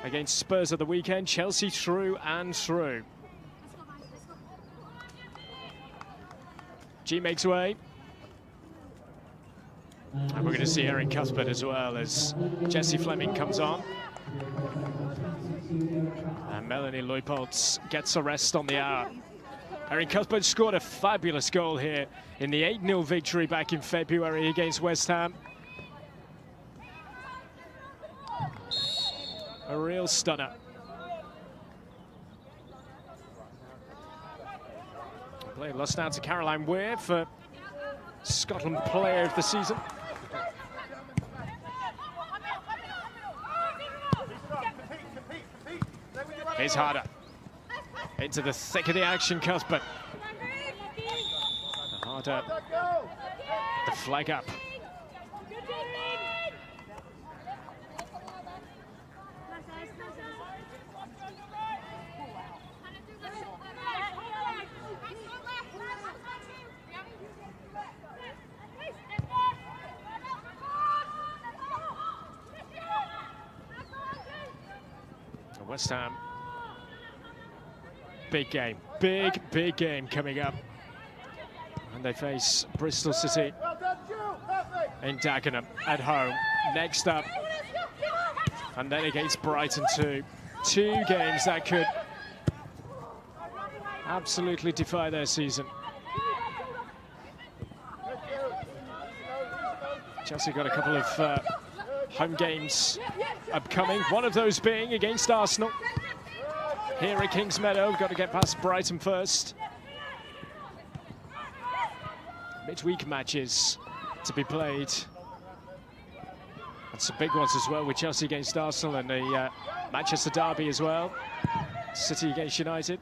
against Spurs at the weekend. Chelsea through and through. G makes way. And we're going to see Erin Cuthbert as well as Jessie Fleming comes on. And Melanie Leupolz gets a rest on the hour. Erin Cuthbert scored a fabulous goal here in the 8-0 victory back in February against West Ham. A real stunner. Play lost now to Caroline Weir for Scotland Player of the Season. Here's Harder. Into the thick of the action, Cuthbert. Harder. The flag up. West Ham. Big game, big game coming up. And they face Bristol City in Dagenham at home. Next up, and then against Brighton too. Two games that could absolutely defy their season. Chelsea got a couple of home games upcoming, one of those being against Arsenal. Here at Kingsmeadow, we've got to get past Brighton first. Midweek matches to be played. And some big ones as well, with Chelsea against Arsenal and the Manchester derby as well. City against United.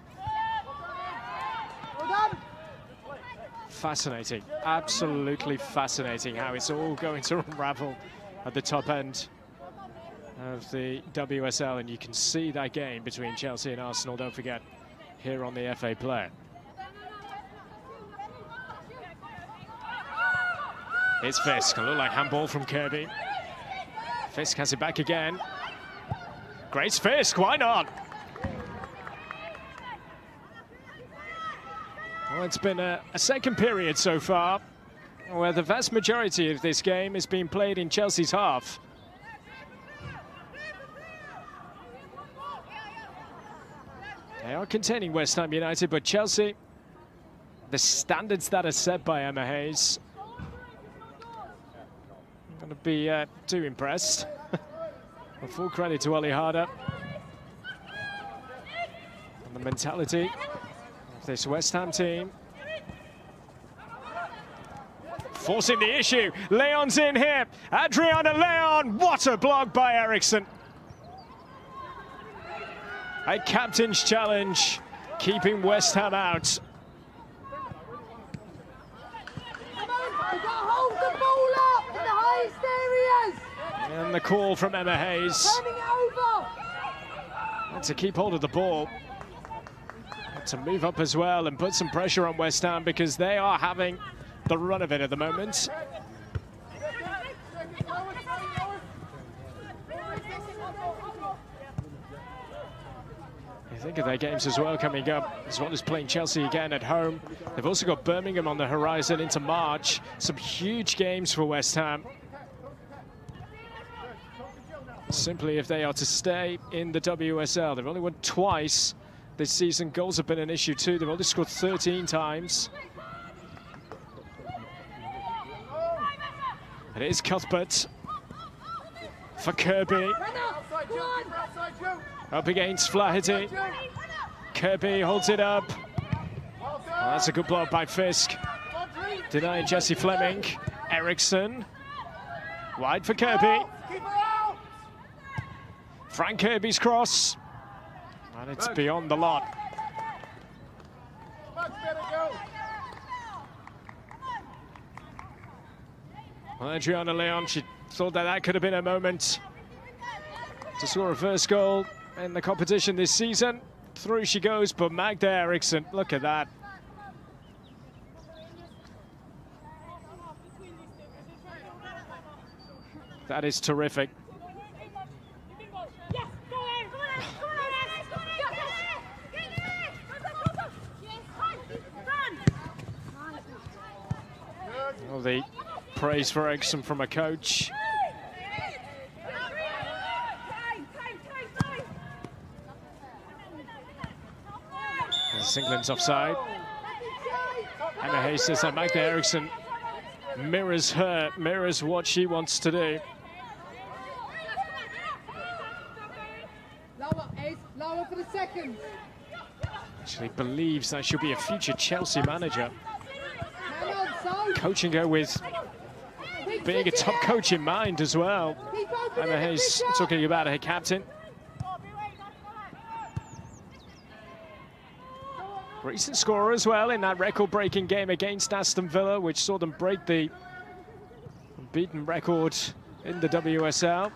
Fascinating, absolutely fascinating how it's all going to unravel at the top end of the WSL, and you can see that game between Chelsea and Arsenal, don't forget, here on the FA Player. It's Fisk, a little like handball from Kirby. Fisk has it back again. Grace Fisk, why not? Well, it's been a second period so far, where the vast majority of this game has been played in Chelsea's half. They are containing West Ham United, but Chelsea, the standards that are set by Emma Hayes, I'm going to be too impressed. Well, full credit to Ollie Harder and the mentality of this West Ham team. Forcing the issue. Leon's in here. Adriana Leon. What a block by Eriksson. A captain's challenge, keeping West Ham out. Hold the ball up in the highest areas. And the call from Emma Hayes. Turning it over. And to keep hold of the ball. And to move up as well and put some pressure on West Ham, because they are having the run of it at the moment. You think of their games as well coming up, as well as playing Chelsea again at home. They've also got Birmingham on the horizon into March. Some huge games for West Ham. Simply if they are to stay in the WSL. They've only won twice this season. Goals have been an issue too. They've only scored 13 times. It is Cuthbert for Kirby. Up against Flaherty. Kirby holds it up. Oh, that's a good blow by Fisk. Denying Jesse Fleming. Eriksson. Wide for Kirby. Frank Kirby's cross. And it's beyond the lot. Well, Adriana Leon, she thought that could have been a moment to score a first goal in the competition this season. Through she goes, but Magda Eriksson, look at that. That is terrific. Well, the praise for Eriksson from a coach. England's offside. Emma Hayes says that Magda Eriksson mirrors what she wants to do. Lower for the second. Actually believes that she'll be a future Chelsea manager. Coaching her with being a top coach in mind as well. Emma Hayes talking about her captain. Recent scorer as well in that record-breaking game against Aston Villa, which saw them break the unbeaten record in the WSL.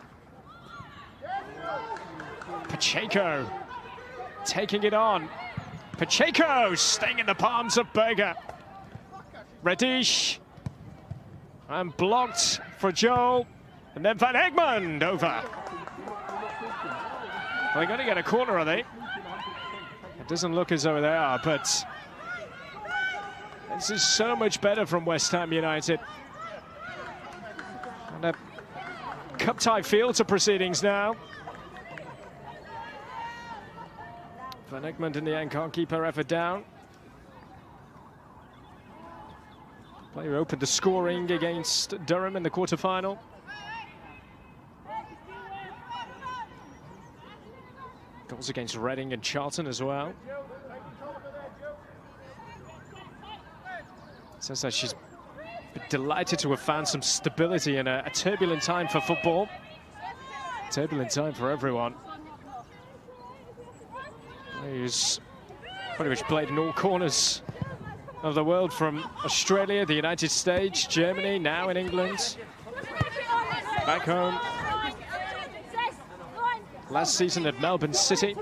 Pacheco taking it on. Pacheco staying in the palms of Berger. Radish. And blocked for Joel. And then Van Egmond over. Well, they're going to get a corner, are they? It doesn't look as though they are, but this is so much better from West Ham United. And a cup-tie feel to proceedings now. Van Egmond in the end can't keep her effort down. Player opened the scoring against Durham in the quarter-final. Goals against Reading and Charlton as well. Says that she's delighted to have found some stability in a turbulent time for football. Turbulent time for everyone. He's pretty much played in all corners of the world, from Australia, the United States, Germany, now in England. Back home. Last season at Melbourne City.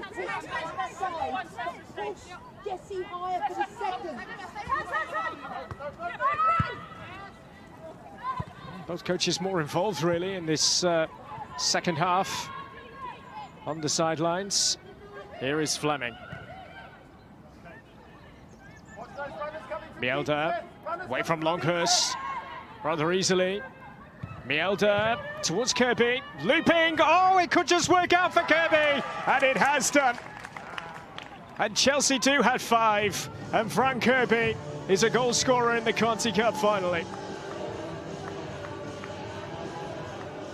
Both coaches more involved, really, in this second half on the sidelines. Here is Fleming. Mielder away from Longhurst rather easily. Mielder towards Kirby, looping. Oh, it could just work out for Kirby, and it has done. And Chelsea do have 5, and Frank Kirby is a goal scorer in the Conti Cup finally.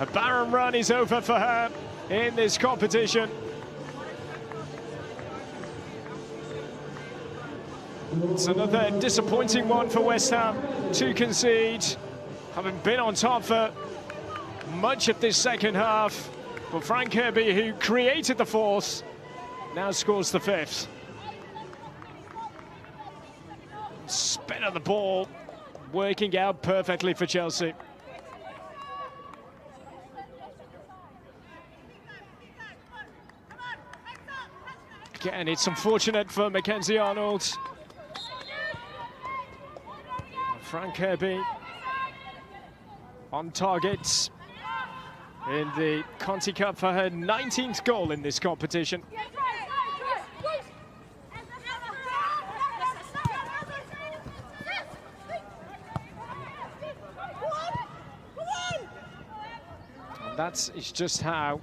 A barren run is over for her in this competition. It's another disappointing one for West Ham to concede, having been on top for much of this second half. But Frank Kirby, who created the 4th, now scores the 5th. Spin of the ball, working out perfectly for Chelsea. Again, it's unfortunate for Mackenzie Arnold. Frank Kirby on target in the Conti Cup for her 19th goal in this competition. And that is just how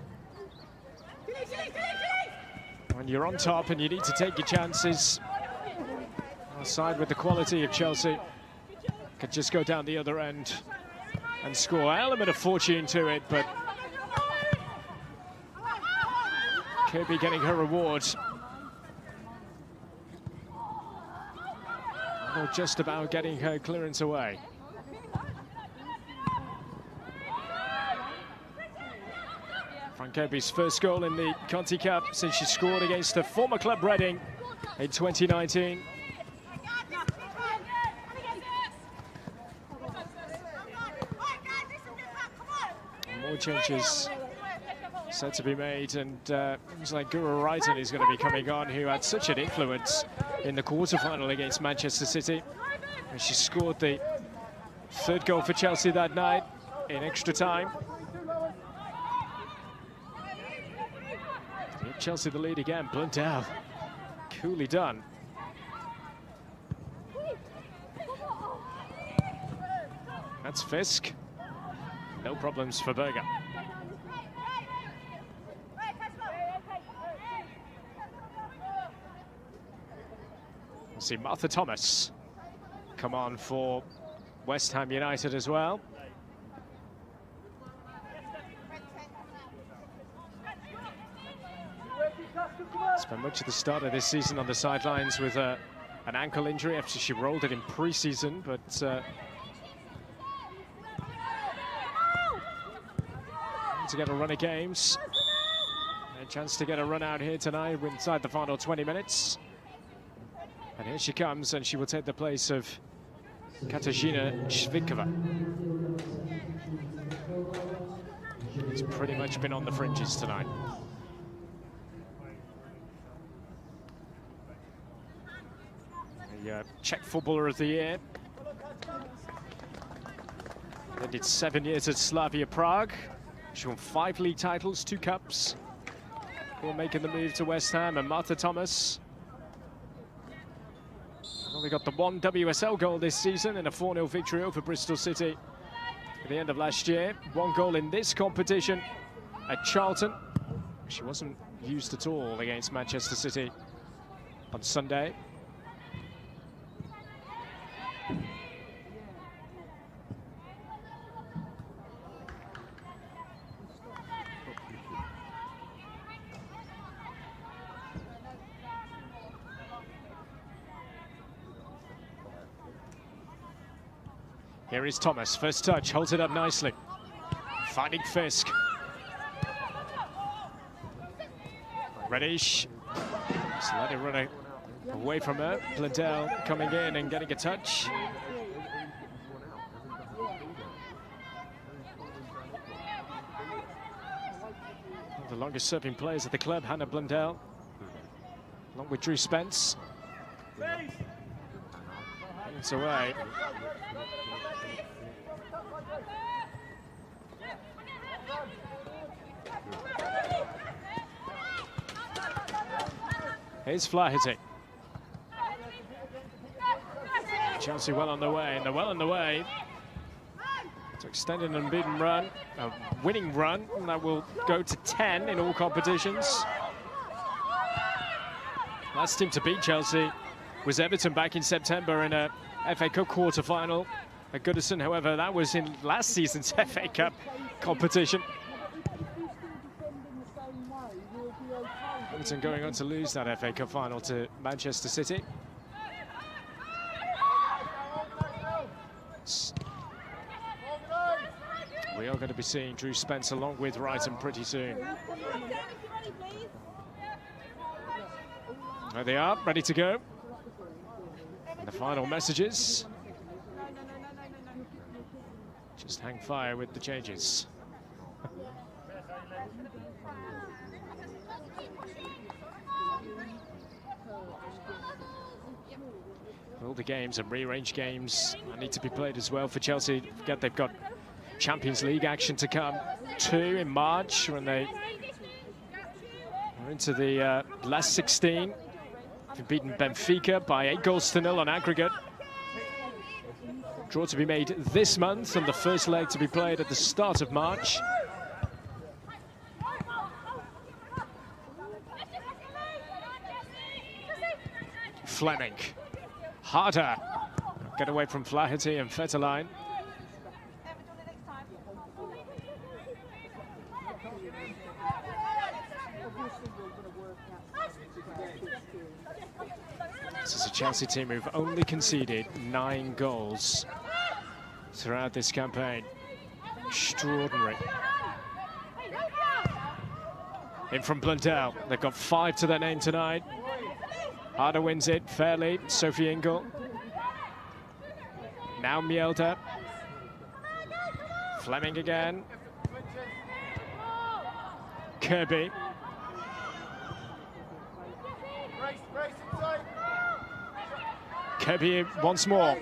When you're on top and you need to take your chances, a side with the quality of Chelsea could just go down the other end and score. An element of fortune to it, but Kirby getting her reward. Or just about getting her clearance away. Frank Kirby's first goal in the Conti Cup since she scored against her former club Reading in 2019. More changes set to be made, and looks like Guru Wrighton is going to be coming on, who had such an influence in the quarter-final against Manchester City. And she scored the third goal for Chelsea that night in extra time. Give Chelsea the lead again. Blundell, coolly done. That's Fisk. No problems for Berger. We'll see Martha Thomas come on for West Ham United as well. Spent much of the start of this season on the sidelines with an ankle injury after she rolled it in pre-season, but to get a run of games. A chance to get a run out here tonight inside the final 20 minutes. And here she comes, and she will take the place of Katarzyna Ćwikova. She's pretty much been on the fringes tonight. The Czech Footballer of the Year. They did 7 years at Slavia Prague. She won 5 league titles, 2 cups. Before making the move to West Ham. And Martha Thomas only got the 1 WSL goal this season in a 4-0 victory over Bristol City at the end of last year. 1 goal in this competition at Charlton. She wasn't used at all against Manchester City on Sunday. Here is Thomas, first touch, holds it up nicely. Finding Fisk. Reddish. Just let it run away from her. Blundell coming in and getting a touch. One of the longest serving players at the club, Hannah Blundell, along with Drew Spence. It's away. Here's Flaherty. Chelsea well on the way, and they're well on the way to extend an unbeaten run, a winning run, and that will go to 10 in all competitions. Last team to beat Chelsea was Everton back in September in a FA Cup quarter-final at Goodison. However, that was in last season's FA Cup competition. Everton going on to lose that FA Cup final to Manchester City. We are going to be seeing Drew Spence along with Wrighton pretty soon. There they are, ready to go. And the final messages. Just hang fire with the changes. All the games and rearranged games need to be played as well for Chelsea. Forget they've got Champions League action to come too in March when they are into the last 16. They've beaten Benfica by 8-0 on aggregate. Draw to be made this month, and the first leg to be played at the start of March. Fleming. Harder. Get away from Flaherty and Fetterline. This is a Chelsea team who've only conceded 9 goals throughout this campaign. Extraordinary. In from Blundell. They've got 5 to their name tonight. Harder wins it fairly. Sophie Ingle. Now Mjelde. Fleming again. Kirby. Kirby once more.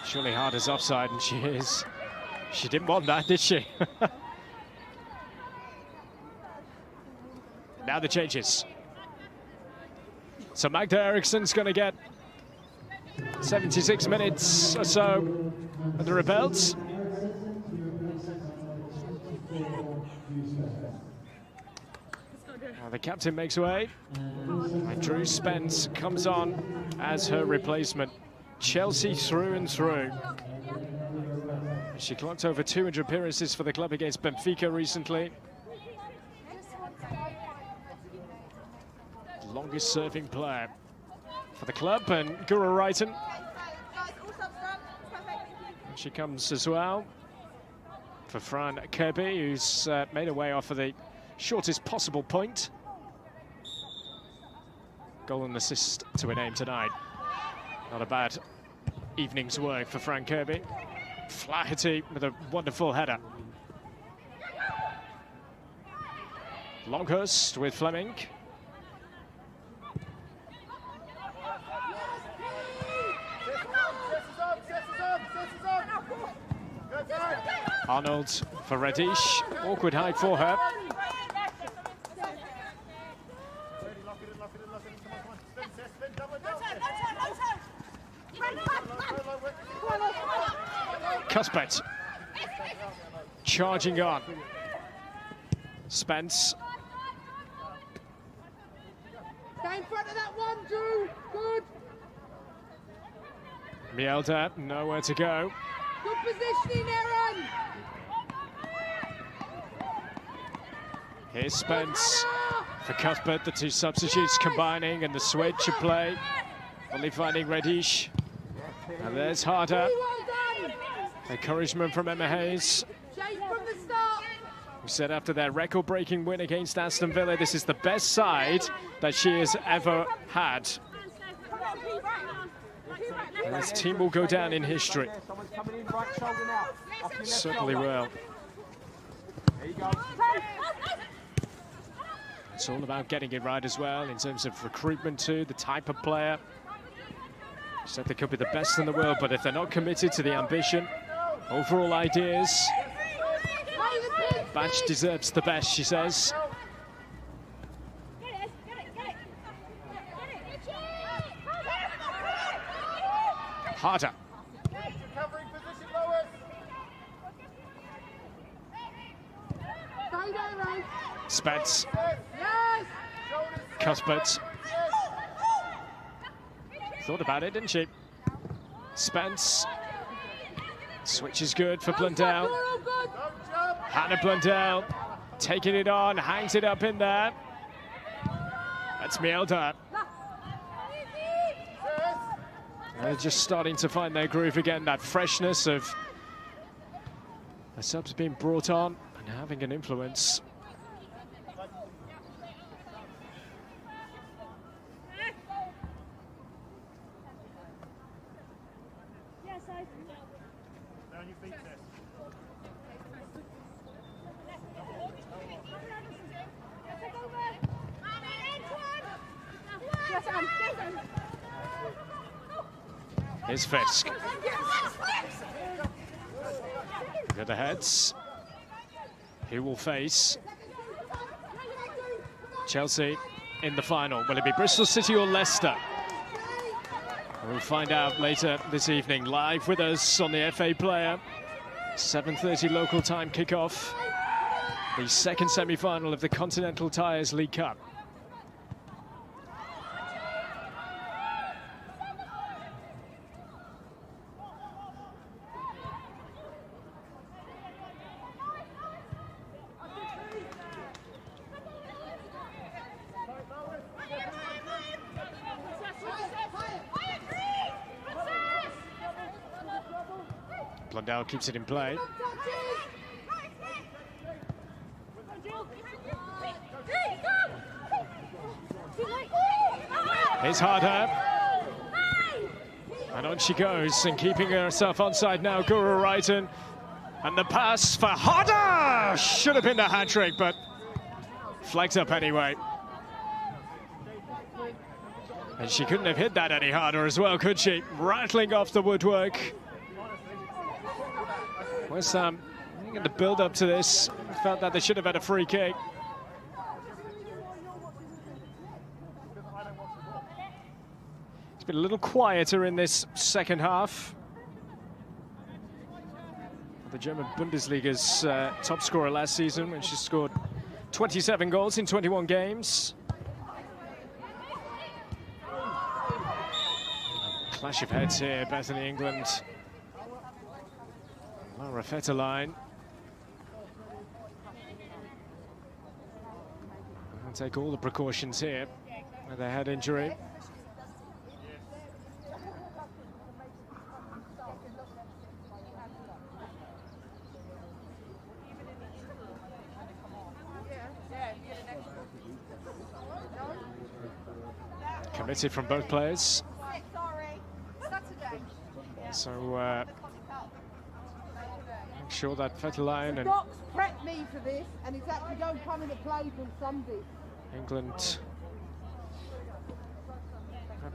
Surely Harder's offside, and she is. She didn't want that, did she? Now the changes. So Magda Eriksson's going to get 76 minutes or so under her belt. The captain makes way. And Drew Spence comes on as her replacement. Chelsea through and through. She clocked over 200 appearances for the club against Benfica recently. Longest serving player for the club, and Gura Wrighton. She comes as well for Fran Kirby, who's made her way off of the shortest possible point. Goal and assist to her name tonight. Not a bad evening's work for Fran Kirby. Flaherty with a wonderful header. Longhurst with Fleming. Arnold for Reddish. Awkward height for her. Cuthbert charging on. Spence. Stay in front of that one, Drew. Good. Mjelde, nowhere to go. Good positioning, Aaron. Here's Spence for Cuthbert. The two substitutes combining, and the switch of play. Only finding Reddish. And there's Harder. Encouragement from Emma Hayes. Who said after their record-breaking win against Aston Villa, this is the best side that she has ever had. And this team will go down in history. Certainly will. It's all about getting it right as well in terms of recruitment too, the type of player. She said they could be the best in the world, but if they're not committed to the ambition, overall ideas, Batch deserves the best, she says. Harder. Spence. Cuthbert. Thought about it, didn't she? Spence. Switch is good for Blundell. Hannah Blundell taking it on, hangs it up in there. That's Mjelde. They're just starting to find their groove again, that freshness of the subs being brought on and having an influence. Here's Fisk. Look at the heads. Who will face Chelsea in the final? Will it be Bristol City or Leicester? We'll find out later this evening. Live with us on the FA Player. 7:30 local time kickoff. The second semi-final of the Continental Tires League Cup. Blundell keeps it in play. It's Harder. And on she goes, and keeping herself onside now, Guru Wrighton. And the pass for Harder! Should have been the hat-trick, but flags up anyway. And she couldn't have hit that any harder as well, could she? Rattling off the woodwork. West Ham, I think in the build-up to this, felt that they should have had a free kick. It's been a little quieter in this second half. The German Bundesliga's top scorer last season, when she scored 27 goals in 21 games. Clash of heads here, Bethany England. Laura Vetterlein. They'll take all the precautions here with a head injury. Committed from both players. So make sure that Vetterlein and Doc's prepped me for this, and he's actually going to come in and play from Sunday. England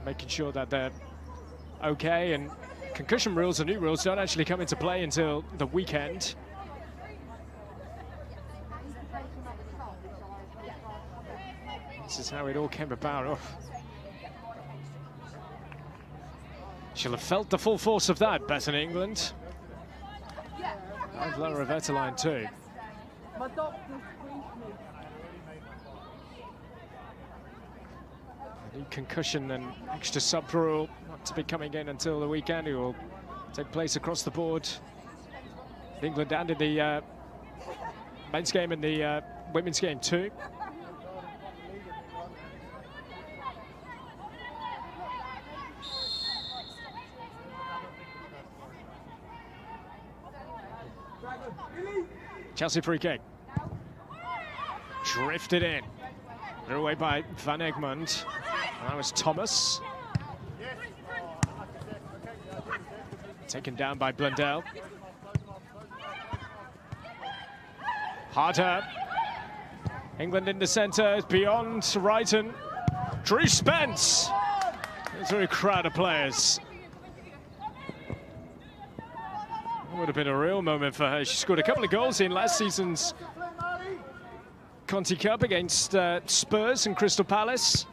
making sure that they're okay, and concussion rules and new rules don't actually come into play until the weekend. This is how it all came about. Oh. She'll have felt the full force of that, Bethany England. And Laura Vetterlein too. My doctor squeezed me. A new concussion and extra sub rule not to be coming in until the weekend. It will take place across the board in England and in the men's game and the women's game too. Chelsea free kick. Drifted in. They're away by Van Egmond. And that was Thomas. Taken down by Blundell. Harder. England in the centre, beyond Wrighton. Drew Spence. Through a crowd of players. That would have been a real moment for her. She scored a couple of goals in last season's Conti Cup against Spurs and Crystal Palace.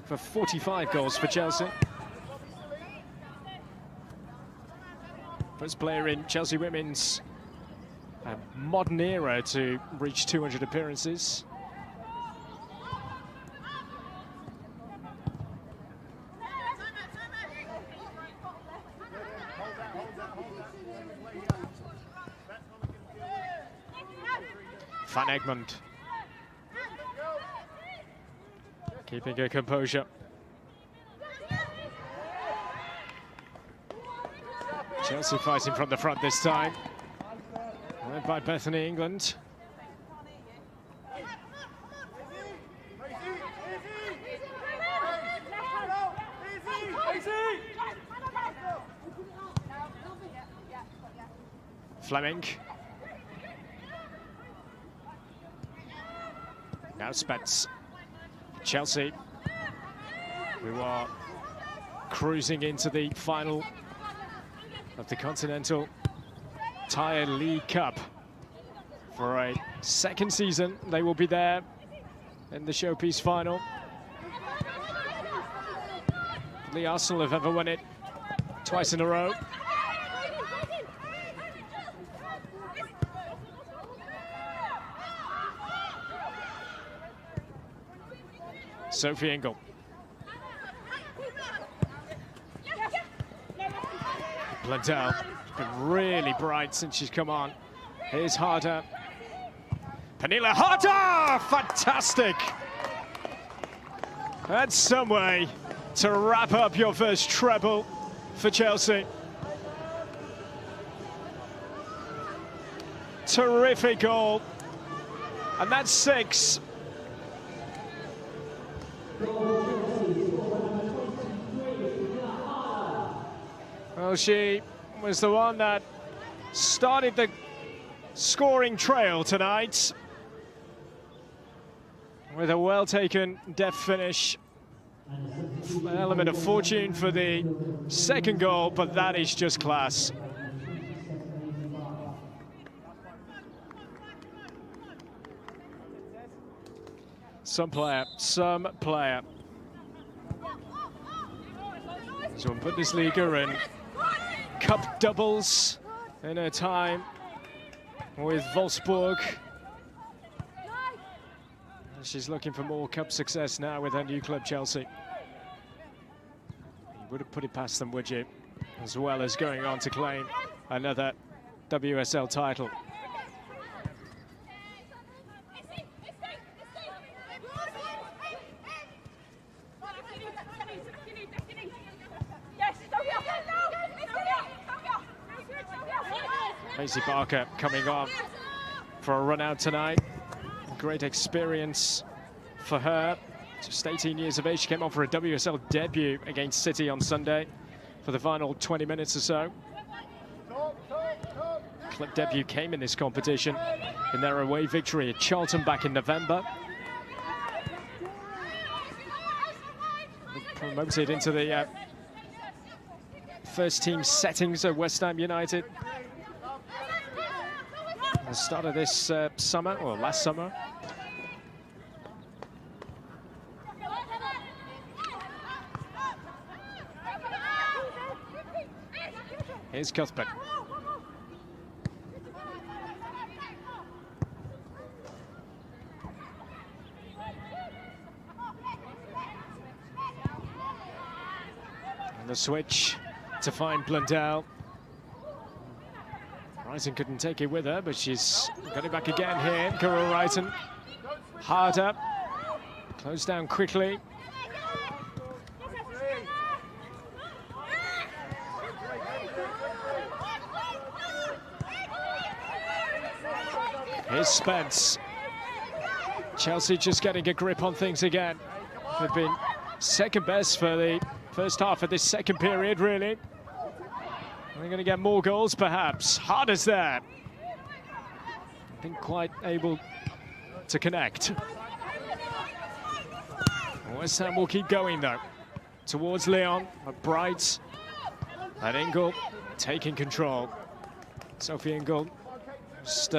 For 45 goals for Chelsea. First player in Chelsea women's modern era to reach 200 appearances. Van Egmond keeping her composure. Chelsea fighting from the front this time. Led by Bethany England. Fleming. Now Spence. Chelsea, who are cruising into the final of the Continental Tire League Cup. For a second season, they will be there in the showpiece final. The Arsenal have ever won it twice in a row. Sophie Ingle. Blundell has been really bright since she's come on. Here's Harder. Pernilla Harder! Fantastic! That's some way to wrap up your first treble for Chelsea. Terrific goal. And that's 6. Well, she was the one that started the scoring trail tonight with a well-taken deft finish. An element of fortune for the second goal, but that is just class. Some player. So in Bundesliga and cup doubles in her time with Wolfsburg. And she's looking for more cup success now with her new club, Chelsea. You would have put it past them, would you? As well as going on to claim another WSL title. Maisie Barker coming on for a run out tonight. Great experience for her. Just 18 years of age. She came on for a WSL debut against City on Sunday for the final 20 minutes or so. Club debut came in this competition in their away victory at Charlton back in November. Promoted into the first team settings at West Ham United. The start of this summer, or last summer. Here's Cuthbert. And the switch to find Blundell. Reiten couldn't take it with her, but she's got it back again here. Guro Reiten, harder, closed down quickly. Here's Spence. Chelsea just getting a grip on things again. They've been second best for the first half of this second period, really. They're going to get more goals, perhaps. Harder's there. Been quite able to connect. West Ham will keep going, though. Towards Leon, Bright, and Ingle taking control. Sophie Ingle just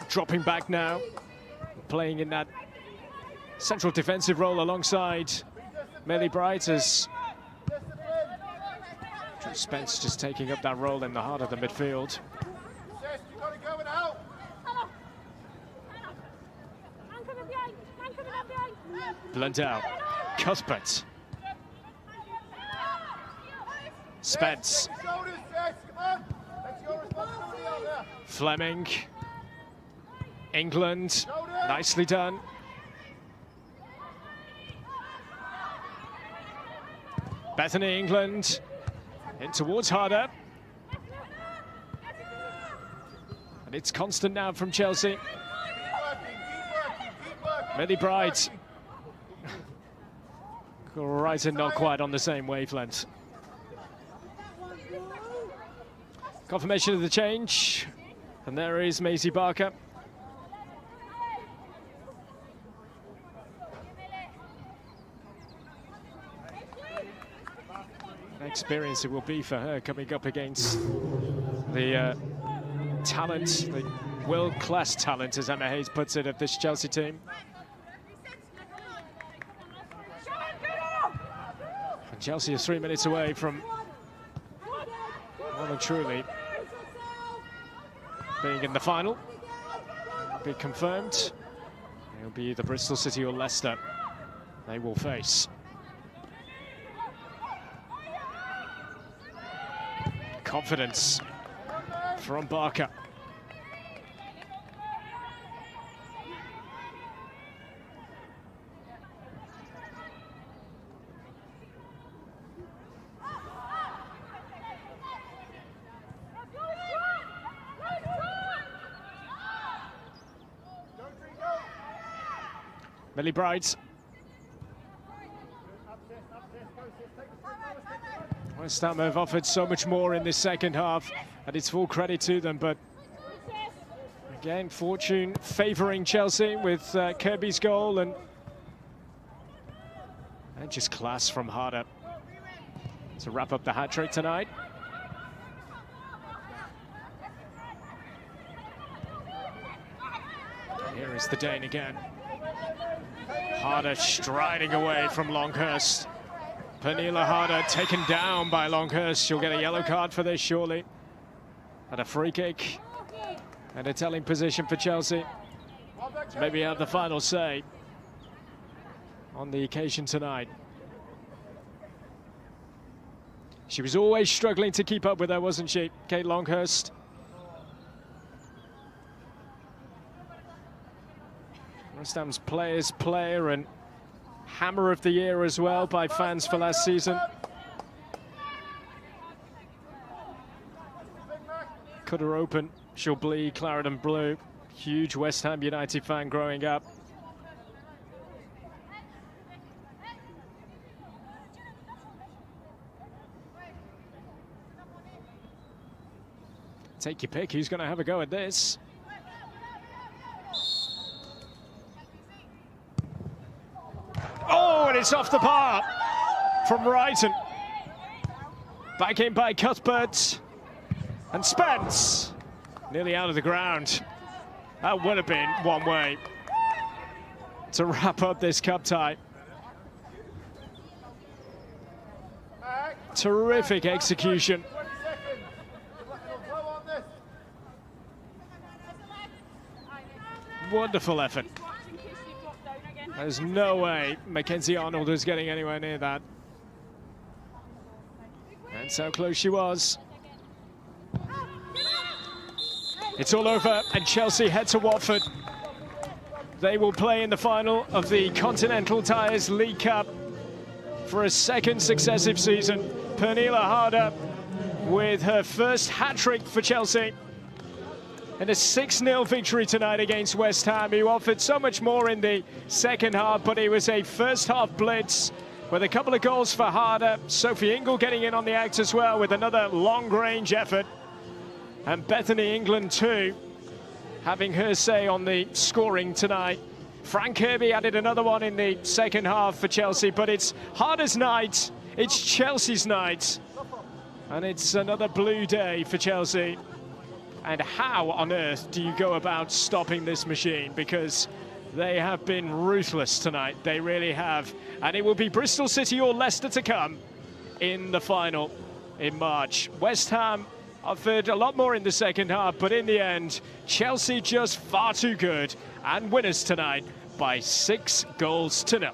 dropping back now, playing in that central defensive role alongside Melly Bright as Spence just taking up that role in the heart of the midfield. Blundell, Cuthbert, Spence, Fleming, England, nicely done. Bethany England. In towards Harder. And it's constant now from Chelsea. Melly Bright. Right, and not quite on the same wavelength. Confirmation of the change. And there is Maisie Barker. Experience it will be for her coming up against the talent, the world-class talent, as Emma Hayes puts it, of this Chelsea team. And Chelsea is 3 minutes away from well and truly being in the final. It'll be confirmed. It'll be either Bristol City or Leicester they will face. Confidence from Barker. Millie Bright. West Ham have offered so much more in this second half, and it's full credit to them, but again, fortune favouring Chelsea with Kirby's goal, and just class from Harder to wrap up the hat-trick tonight. Here is the Dane again. Harder striding away from Longhurst. Pernilla Harder taken down by Longhurst. She'll get a yellow card for this, surely. And a free kick. And a telling position for Chelsea. Maybe have the final say on the occasion tonight. She was always struggling to keep up with her, wasn't she, Kate Longhurst? West Ham's players' player and Hammer of the Year as well by fans for last season. Cut her open, she'll bleed claret and blue. Huge West Ham United fan growing up. Take your pick, who's going to have a go at this? Oh, and it's off the bar from Brighton. Back in by Cuthbert. And Spence. Nearly out of the ground. That would have been one way to wrap up this cup tie. Terrific execution. Wonderful effort. There's no way Mackenzie Arnold was getting anywhere near that. And so close she was. It's all over, and Chelsea head to Watford. They will play in the final of the Continental Tires League Cup for a second successive season. Pernilla Harder with her first hat-trick for Chelsea. And a 6-0 victory tonight against West Ham, who offered so much more in the second half, but it was a first-half blitz with a couple of goals for Harder. Sophie Ingle getting in on the act as well with another long-range effort. And Bethany England, too, having her say on the scoring tonight. Frank Kirby added another one in the second half for Chelsea, but it's Harder's night, it's Chelsea's night. And it's another blue day for Chelsea. And how on earth do you go about stopping this machine? Because they have been ruthless tonight. They really have. And it will be Bristol City or Leicester to come in the final in March. West Ham offered a lot more in the second half, but in the end, Chelsea just far too good and winners tonight by 6 goals to 0.